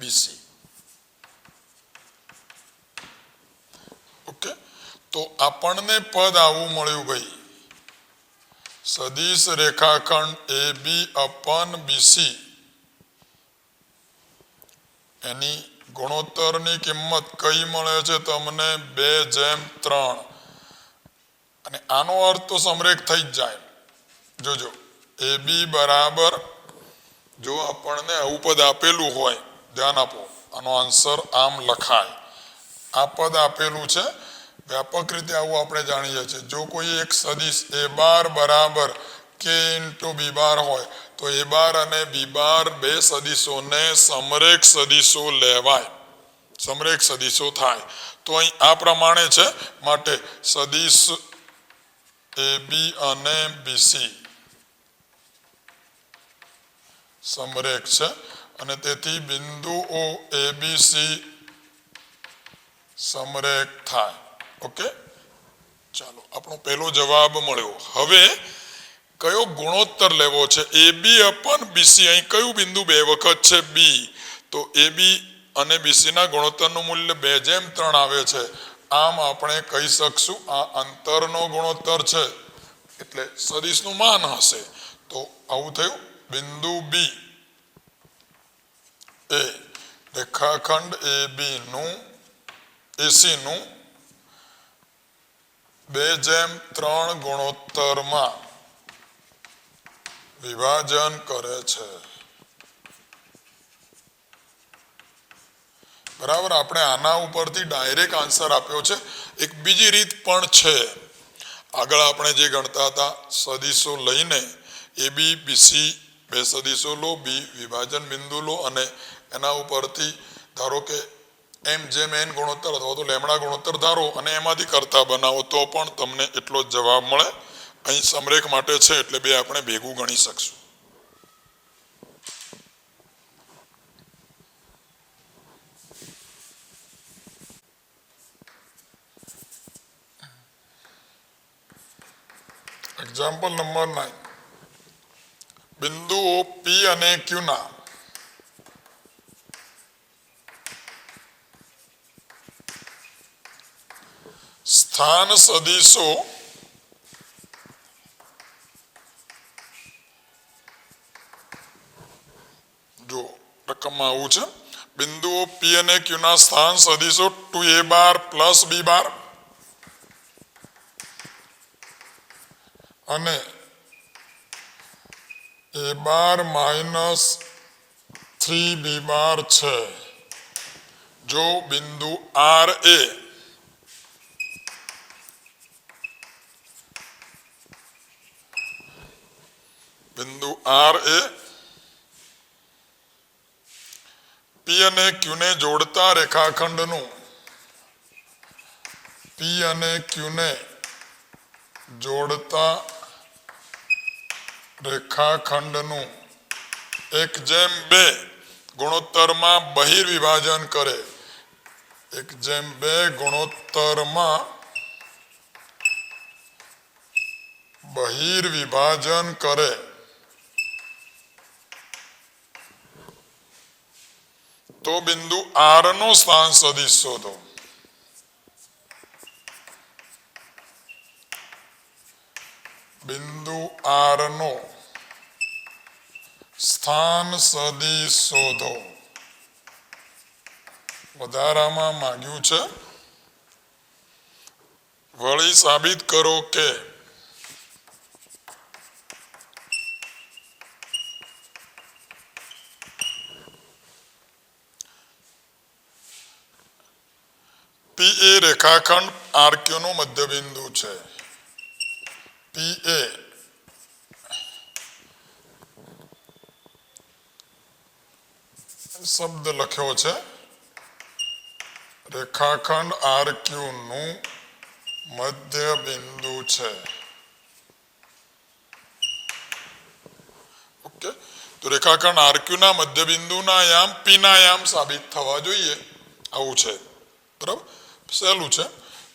A: BC ओके तो आपणने पद आवुं मळ्युं भाई सदिश रेखाखंड AB अपन BC एनी गुणोत्तरनी किंमत कई मळे छे तमने 2/3 अने आनो अर्थ तो समरेख थई ज जाय जोजो AB बराबर जो आपने आવું पद आपेलू होय ध्यान आपो आनो आंसर आम लखाय आ पद आपेलू छे व्यापक रीते आवुं आपणे जाणीए छे जो कोई एक सदिश A बार बराबर K * B बार होय तो A बार अने B बार बे सदिशोने समरेख सदिशो लेवाय समरेख सदिशो थाय तो अहीं आ प्रमाणे छे माटे सदिश AB अने BC समरेख छे अने तेथी बिंदुओ ABC समरेख थाय ओके चलो आपणो पहेलो जवाब मळ्यो हवे कयो गुणोत्तर लेवो छे AB अपन BC अहीं कयुं बिंदु बे वखत छे B तो AB अने BC ना गुणोत्तरनुं मूल्य 2/3 आवे छे आम आपणे कही शकशुं आ अंतरनो गुणोत्तर छे एटले सदिशनुं मान हशे तो आवुं थयुं बिंदु B ए रेखाखंड AB નું AC નું 2/3 ગુણોત્તરમાં વિભાજન કરે છે બરાબર આપણે આના ઉપરથી ડાયરેક્ટ આન્સર આપ્યો છે એક બીજી રીત પણ છે આગળ આપણે જે ગણતા હતા સદિશો લઈને AB BC બે સદિશો લો B વિભાજન બિંદુ લો અને એના ઉપરથી ધારો કે m જેમ n ગુણોત્તર અથવા તો લેમ્ડા ગુણોત્તર ધારો અને એમાંથી કરતા બનાવો તો પણ તમને એટલો જ જવાબ મળે અહીં સમરેખ માટે છે એટલે બે આપણે ભેગું ગણી શકશું एग्जाम्पल नंबर 9 बिंदुओ P અને Q ના स्थान सदिशो जो रकम में आવું છે बिंदुओ P અને Q ના स्थान सदिशो 2A बार प्लस B बार અને A बार माइनस 3B बार છે जो बिंदु R ए बिंदु R ए P અને Q ने जोड़ता रेखाखंडનું P અને Q ने जोड़ता रेखाखंडનું 1/2 गुणोत्तરમાં બહિર્વિભાજન કરે 1/2 ગુણોત્તરમાં બહિર્વિભાજન કરે તો બિંદુ આર નો સ્થાન સદિશ શોધો. બિંદુ આર નો સ્થાન સદિશ શોધો. વધારામાં માંગ્યું છે વળી સાબિત કરો કે પી એ રેખાખંડ આરક્યુ નું મધ્યબિંદુ છે. પી એ શબ્દ લખ્યો છે રેખાખંડ આરક્યુ નું મધ્યબિંદુ છે. ઓકે, તો રેખાખંડ આરક્યુ ના મધ્યબિંદુના યામ પી ના યામ સાબિત થવા જોઈએ. આવું છે, બરાબર. સહેલું છે,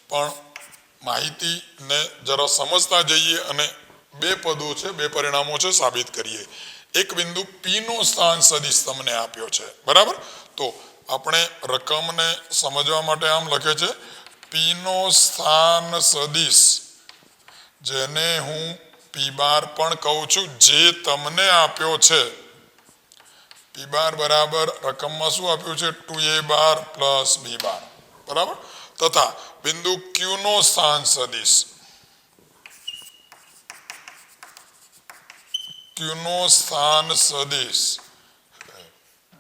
A: પણ માહિતીને જરા સમજતા જઈએ અને બે પદો છે, બે પરિણામો છે, સાબિત કરીએ. એક બિંદુ પી નો સ્થાન સદિશ તમને આપ્યો છે, બરાબર. તો આપણે રકમને સમજવા માટે આમ લખે છે પી નો સ્થાન સદિશ, જેને હું પી બાર પણ કહું છું, જે તમને આપ્યો છે. પી બાર બરાબર રકમમાં શું આપ્યું છે 2a બાર પ્લસ બી બાર, બરાબર. તથા બિંદુ ક્યુ નો સ્થાન સદિશ, ક્યુ નો સ્થાન સદિશ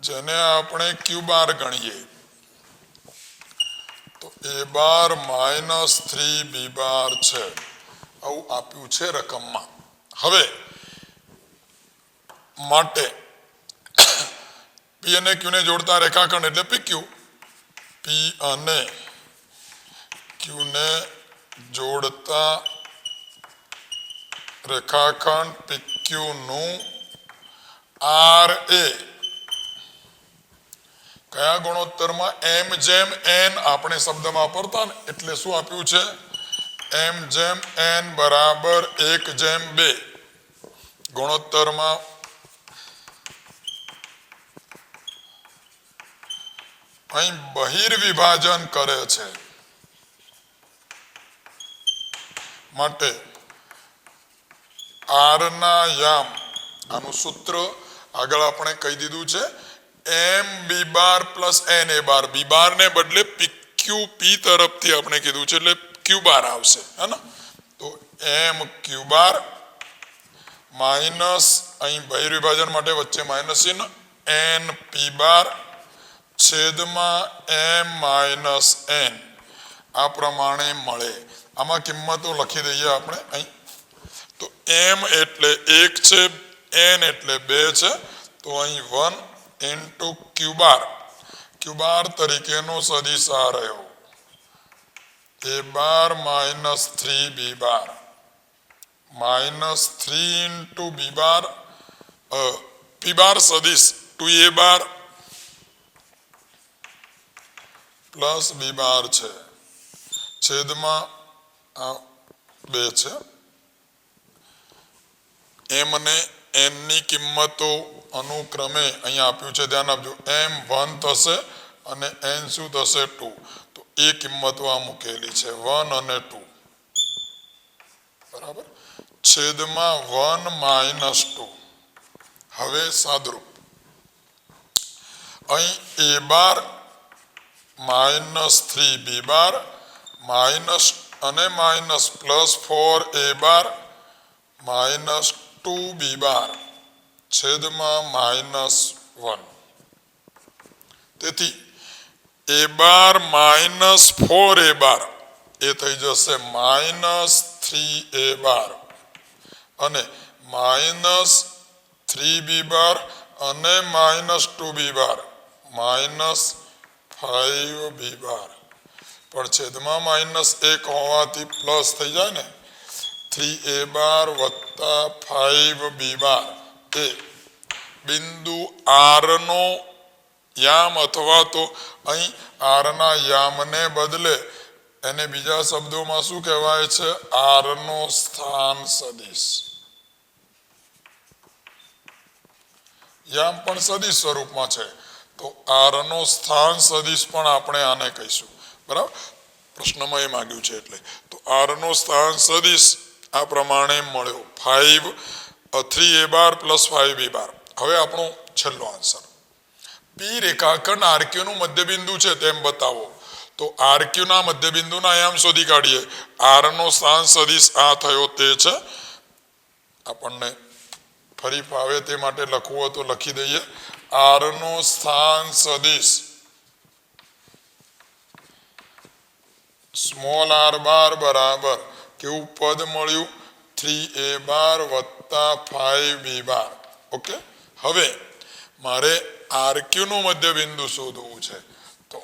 A: જેને આપણે ક્યુ બાર ગણીએ, તો a બાર માઇનસ 3b બાર છે. આવું આપ્યું છે રકમમાં. હવે માટે પી અને ક્યુ ને જોડતા રેખાખંડ એટલે પીક્યુ. પી અને ક્યુ ને જોડતા રેખાખંડ પીક્યુ નું આર એ કયા ગુણોત્તરમાં એમ જેમ એન આપણે શબ્દમાં વાપરતા ને, એટલે શું આપ્યું છે એમ જેમ એન બરાબર 1/2 ગુણોત્તરમાં અહીં બહિર્વિભાજન કરે છે. માટે આર ના યામ, આનું સૂત્ર આગળ આપણે કહી દીધું છે એમ બી બાર પ્લસ એન એ બાર. બી બાર ને બદલે પીક્યુ પી તરફથી આપણે કીધું છે એટલે ક્યુ બાર આવશે, હે ને. તો એમ ક્યુ બાર માઇનસ અહીં બહિર્વિભાજન માટે વચ્ચે માઇનસ ચિહ્ન એન પી બાર છેદમાં એમ માઇનસ એન. આ પ્રમાણે મળે. આમાં કિંમતો લખી દઈએ આપણે અહીં. તો એમ એટલે 1 છે, એન એટલે 2 છે, તો અહીં 1 ઇન્ટુ ક્યુ બાર તરીકેનો સદિશ આ રહ્યો a bar minus 3b bar minus 3 into B bar P bar સદિશ 2a બાર પ્લસ બી બાર છે, છેદમાં આ 2 છે. એમ અને એન ની કિંમતો અનુક્રમે અહીંયા આપ્યું છે, ધ્યાન આપજો. એમ 1 થશે અને એન શું થશે 2. તો એ કિંમતો આ મૂકેલી છે 1 અને 2, બરાબર. છેદમાં 1 માઇનસ 2. હવે સાદરૂપ અહીં a bar minus 3b bar minus અને minus plus 4a bar minus 2b બાર છેદમાં માઇનસ 1. તેથી a બાર માઇનસ 4a બાર એ થઈ જશે માઇનસ 3a બાર અને માઇનસ 3b બાર અને minus 2b bar minus 5b બાર. પણ છેદમાં માઇનસ 1 હોવાથી પ્લસ થઈ જાય ને. 3a બાર વત્તા 5b બાર એ બિંદુ આર નો યામ, અથવા તો અહીં આર ના યામને બદલે એને બીજા શબ્દોમાં શું કહેવાય છે આર નો સ્થાન સદિશ. યામ પણ સદિશ સ્વરૂપમાં છે, તો તો આર નો સ્થાન સદિશ પણ આપણે આને કહીશું બરાબર પ્રશ્નમાં એ માંગ્યું છે એટલે તો આર નો સ્થાન સદિશ આ પ્રમાણે મળ્યો 3a બાર પ્લસ 5b બાર હવે આપણો છેલ્લો આન્સર પી રેખાખંડ આરક્યુ નું મધ્યબિંદુ છે તેમ બતાવો તો આરક્યુ ના મધ્યબિંદુના આયામ શોધી કાઢીએ આર નો સ્થાન સદિશ આ થયો તે છે આપણને ફરી ફાવે તે માટે લખવું હોય તો લખી દઈએ આર નો સ્થાન સદિશ સ્મોલ આર બાર બરાબર કેવું પદ મળ્યું 3a બાર વત્તા 5b બાર ઓકે હવે મારે આરક્યુ નું મધ્યબિંદુ શોધવું છે તો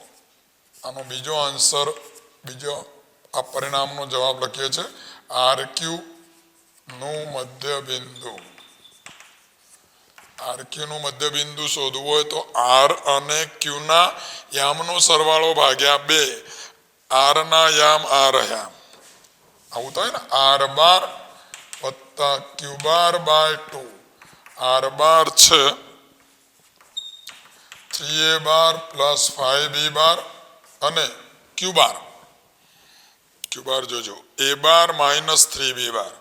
A: આનો બીજો આન્સર બીજો આ પરિણામનો જવાબ લખીએ છે આરક્યુ નું મધ્યબિંદુ આરક્યુ નું મધ્યબિંદુ શોધવું હોય તો આર અને ક્યુ ના યામનો સરવાળો ભાગ્યા 2 આર ના યામ આ રહ્યા આવું થાય ને આર બાર વત્તા ક્યુ બાર બાય 2 આર બાર છે 3a બાર પ્લસ 5b બાર અને ક્યુ બાર જોજો a bar minus 3b bar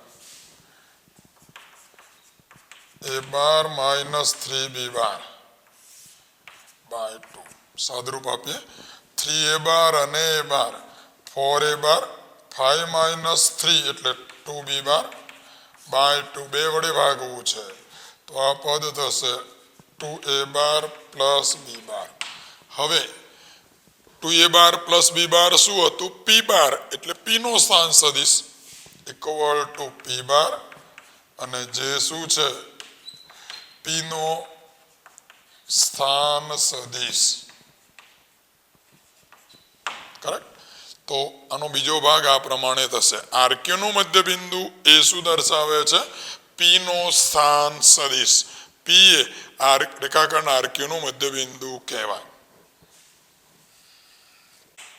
A: a bar minus 3b bar by 2 સાદરૂપ આપીએ 3a બાર અને a bar 4a bar 5 minus 3 એટલે 2b બાર બાય 2 બે વડે ભાગવું છે તો આ પદ થશે 2a બાર પ્લસ b બાર હવે 2a બાર પ્લસ b બાર શું હતું p બાર એટલે p નો સ્થાન સદિશ ઇક્વલ ટુ p બાર અને જે શું છે p નો સ્થાન સદિશ કરેક્ટ તો આનો બીજો ભાગ આ પ્રમાણે થશે આરક્યુ નું મધ્યબિંદુ એ શું દર્શાવે છે p નો સ્થાન સદિશ p એ રેખાખંડ આરક્યુ નું મધ્યબિંદુ કહેવાય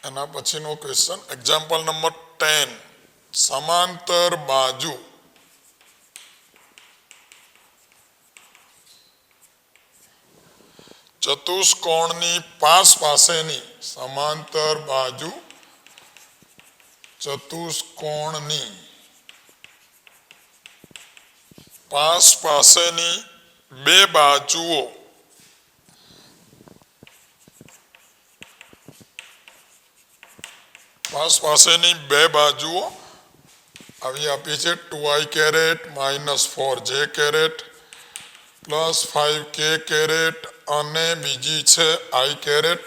A: એના પછીનો ક્વેશ્ચન એક્ઝામ્પલ નંબર 10 સમાંતર બાજુ ચતુષ્કોણની પાસ પાસેની સમાંતર બાજુ ચતુષ્કોણની પાસ પાસેની બે બાજુઓ પાસ પાસેની બે બાજુઓ આવી આપી છે 2i caret minus 4j caret plus 5k caret અને બીજી છે i caret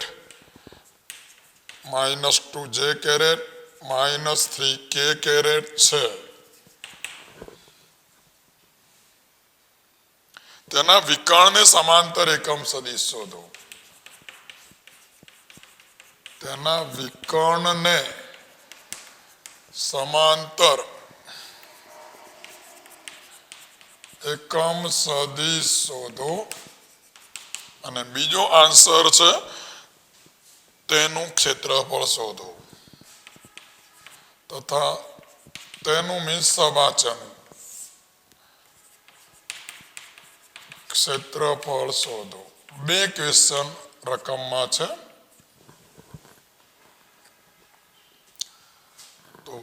A: minus 2j caret minus 3k caret છે તેના વિકર્ણને સમાંતર એકમ સદિશ શોધો તેના વિકર્ણને સમાંતર એકમ સદિશ શોધો અને બીજો આન્સર છે તેનું ક્ષેત્રફળ શોધો તથા તેનું મીન્સ સબાચન ક્ષેત્રફળ શોધો બે ક્વેશ્ચન રકમમાં છે તો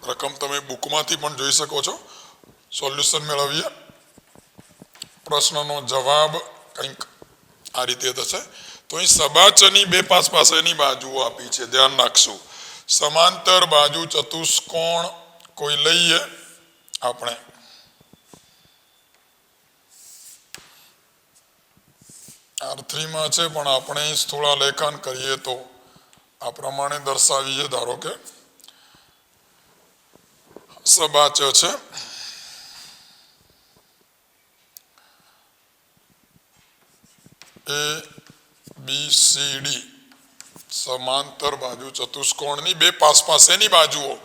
A: રકમ તમે બુકમાંથી પણ જોઈ શકો છો સોલ્યુશન મેળવીએ પ્રશ્નનો જવાબ કંઈક આ રીતે થશે તો અહીં સબાચની બે પાસ પાસેની બાજુઓ આપી છે ધ્યાન રાખશું સમાંતર બાજુ ચતુષ્કોણ કોઈ લઈએ આપણે R3 માં છે પણ આપણે થોડા લેખન કરીએ તો આ પ્રમાણે દર્શાવીએ ધારો કે સબાચ છે A B C D સમાંતર બાજુ ચતુષ્કોણની બે પાસ પાસેની બાજુઓ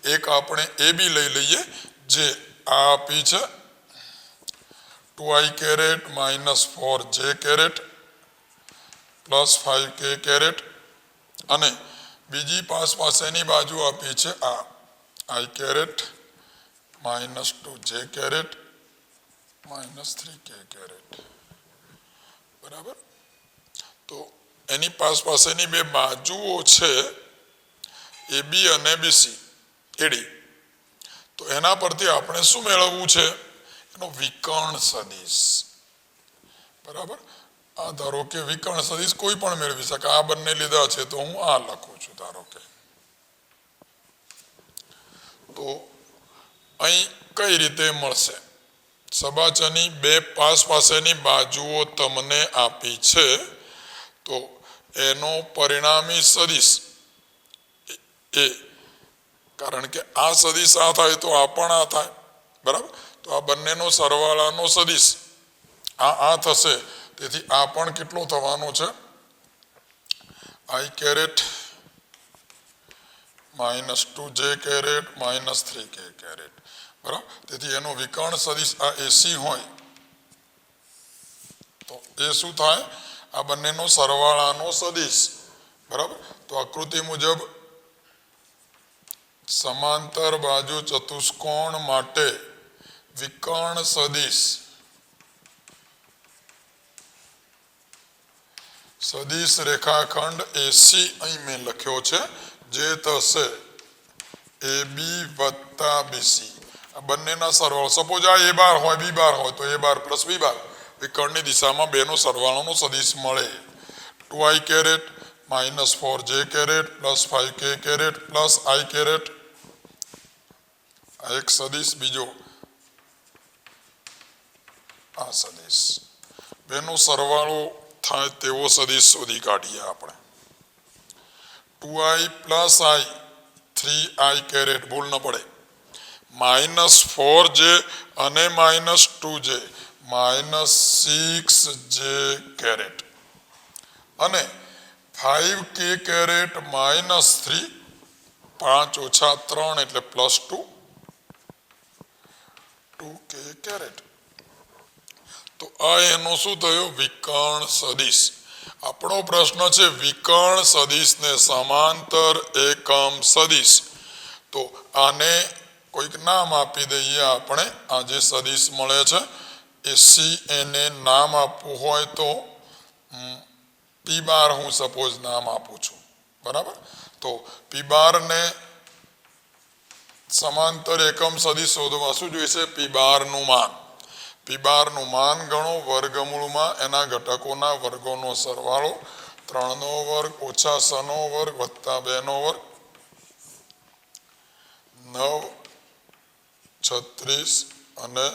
A: એક આપણે AB લઈ લઈએ જે આ આપી છે 2i caret minus 4j caret plus 5k caret અને બીજી પાસ પાસેની બાજુ આપી છે આ i caret minus 2j caret minus 3k caret બરાબર તો એની પાસેની બે બાજુઓ છે AB અને BC AD, તો એના પરથી આપણે શું મેળવવું છે? એનો વિકર્ણ સદિશ. બરાબર. આ ધારો કે વિકર્ણ સદિશ કોઈ પણ મેળવી શકે. આ બંને લીધા છે તો હું આ લખું છું ધારો કે. તો અહીં કઈ રીતે મળશે? સબાચની બે પાસેની બાજુઓ તમને આપી છે, તો એનો પરિણામી સદિશ એ, કારણ કે આ સદિશ આ થાય તો આ પણ આ થાય. બરાબર. તો આ બંનેનો સરવાળાનો સદિશ આ થશે, તેથી આ પણ કેટલો થવાનો છે? I caret minus 2j caret minus 3k caret. બરાબર. તેથી એનો વિકર્ણ સદિશ આ AC હોય તો એ શું થાય? આ બંનેનો સરવાળાનો સદિશ. બરાબર. તો આકૃતિ મુજબ સમાંતર બાજુ ચતુષ્કોણ માટે વિકર્ણ સદિશ રેખાખંડ AC અહીં મેં લખ્યો છે, જે થશે AB વત્તા BC. આ બંનેના સરવાળો, સપોઝ આ A બાર હોય B બાર હોય તો A bar plus B bar, વિકર્ણની દિશામાં બેનો સરવાળાનો સદિશ મળે. 2i caret minus 4j caret plus 5k caret plus I caret. આ એક સદિશ, બીજો આ સદિશ, બેનો સરવાળો થાય તેવો સદિશ શોધી કાઢીએ આપણે. 2i plus I 3i caret, ભૂલ ન પડે, માઇનસ 4j અને minus 2j minus 6j caret અને 5k કેરેટ માઇનસ 3, 5 ઓછા 3 એટલે પ્લસ 2k કેરેટ. તો આ એનો શું થયો? વિકર્ણ સદિશ. આપણો પ્રશ્ન છે વિકર્ણ સદિશને સમાંતર એકમ સદિશ. તો આને કોઈક નામ આપી દઈએ આપણે. આ જે સદિશ મળે છે AC, એને નામ આપવું હોય તો P બાર હું સપોઝ નામ આપું છું. બરાબર. તો P બારને સમાંતર એકમ સદિશ શોધવા શું જોઈશે? P બારનું માન. P બારનું માન ગણો વર્ગમૂળમાં એના ઘટકોના વર્ગોનો સરવાળો, 3 નો વર્ગ ઓછા 6 નો વર્ગ વત્તા 2 નો વર્ગ, 9, 36 અને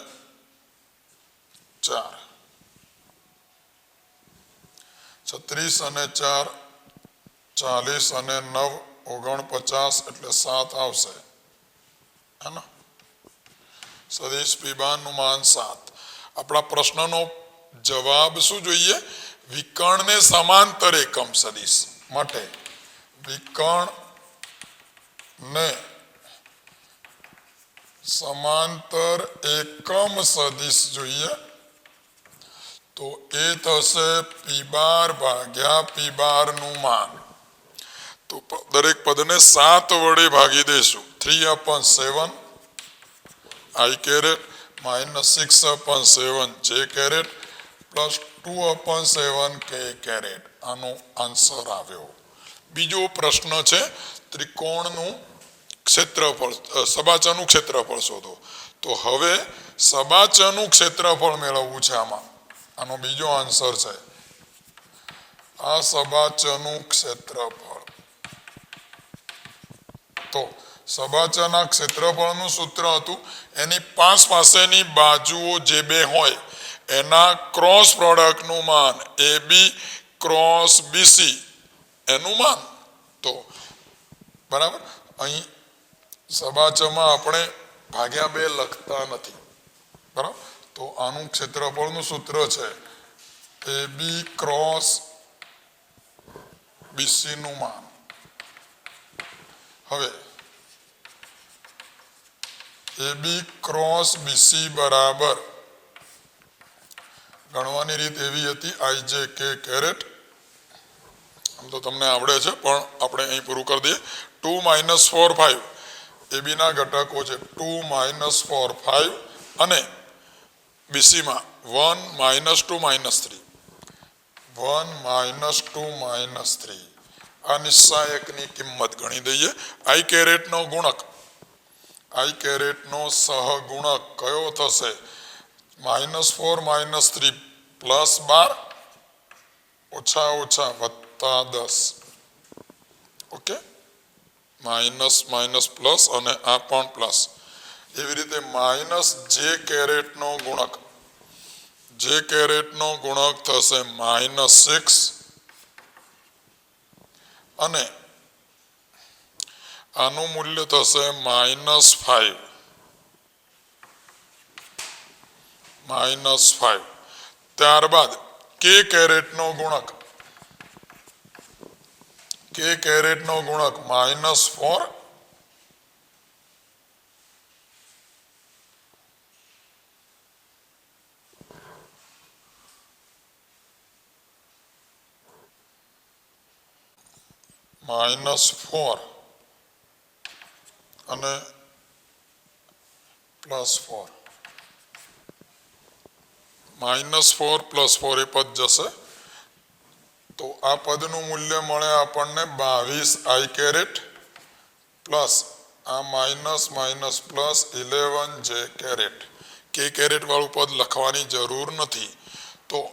A: 4. 36 અને 4 40 અને 9 49 એટલે 7 આવશે. હેના? સદિશ P બારનું માન 7. આપણા પ્રશ્નનો જવાબ શું જોઈએ? વિકર્ણને સમાંતર એકમ સદિશ માટે વિકર્ણને સમાંતર એકમ સદિશ જોઈએ, તો એ થશે P બાર ભાગ્યા P બારનું માન. તો દરેક પદને 7 વડે ભાગી દઈશું. 3/7 I caret minus 6/7 j caret plus 2/7 k caret. આનો આન્સર આવ્યો. બીજો પ્રશ્ન છે ત્રિકોણનું ક્ષેત્રફળ, સબાચનું ક્ષેત્રફળ શોધો. તો હવે સબાચનું ક્ષેત્રફળ મેળવવું છે. આનો બીજો આન્સર છે આ સબાચનું ક્ષેત્રફળ. તો સબાચના ક્ષેત્રફળનું સૂત્ર હતું એની પાસેની બાજુઓ જે બે હોય એના ક્રોસ પ્રોડક્ટનું માન AB ક્રોસ BC એનું માન. તો બરાબર. અહીં સબાચમાં આપણે ભાગ્યા 2 લખતા નથી. બરાબર. તો આનું ક્ષેત્રફળનું સૂત્ર છે AB ક્રોસ BC નું માન. હવે AB ક્રોસ BC બરાબર, ગણવાની રીત એવી હતી IJ k કેરેટ. આમ તો તમને આવડે છે પણ આપણે અહીં પૂરું કરી દઈએ. 2 - 4 5 AB ના ઘટકો છે 2 - 4 5 અને BC માં 1 - 2 - 3. 1 -2 -3 આ નિસ્સાયકની કિંમત ગણી દઈએ I કેરેટનો ગુણક I કેરેટનો સહગુણક કયો થશે -4 -3 +12 ઓછા ઓછા વત્તા 10 ઓકે માઇનસ માઇનસ પ્લસ અને આ પણ પ્લસ એવી રીતે - j કેરેટનો ગુણક j કેરેટનો ગુણક થશે -6 અને આનું મૂલ્ય થશે -5 ત્યારબાદ k કેરેટનો ગુણક -4 -4 અને +4 -4 +4 એ પદ જશે તો આ પદનું મૂલ્ય મળે આપણને 22 I કેરેટ પ્લસ આ minus minus plus 11 J caret k caret વાળું પદ લખવાની જરૂર નથી તો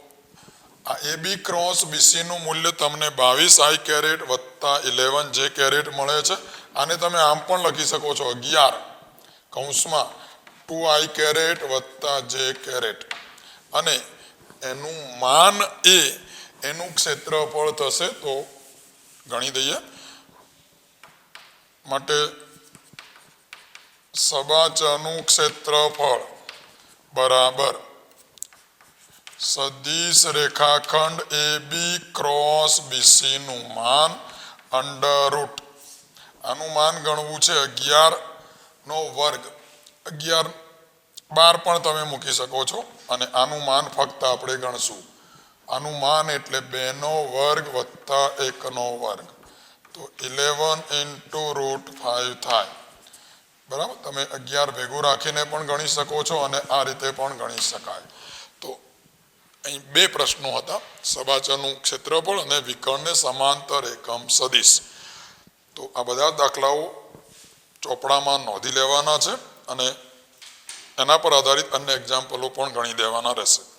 A: આ AB ક્રોસ BC નું મૂલ્ય તમને 22 I કેરેટ વત્તા 11 J કેરેટ મળે છે આને તમે આમ પણ લખી શકો છો 11 કૌંસમાં 2 I કેરેટ વત્તા J કેરેટ અને એનું માન એ એનું ક્ષેત્રફળ થશે તો ગણી દઈએ માટે સબાચનું ક્ષેત્રફળ બરાબર સદિશ રેખાખંડ AB ક્રોસ BC નું માન અંડરરૂટ આનું માન ગણવું છે 11 નો વર્ગ 11 12 પણ તમે મૂકી શકો છો અને આનું માન ફક્ત આપણે ગણશું આનું માન એટલે 2 નો વર્ગ વત્તા 1 નો વર્ગ તો 11 * √5 થાય બરાબર તમે 11 ભેગું રાખીને પણ ગણી શકો છો અને આ રીતે પણ ગણી શકાય તો અહીં બે પ્રશ્નો હતા સબાચનું ક્ષેત્રફળ અને વિકર્ણને સમાંતર એકમ સદિશ તો આ બધા દાખલાઓ ચોપડામાં નોંધી લેવાના છે અને એના પર આધારિત અન્ય એક્ઝામ્પલો પણ ગણી દેવાના રહેશે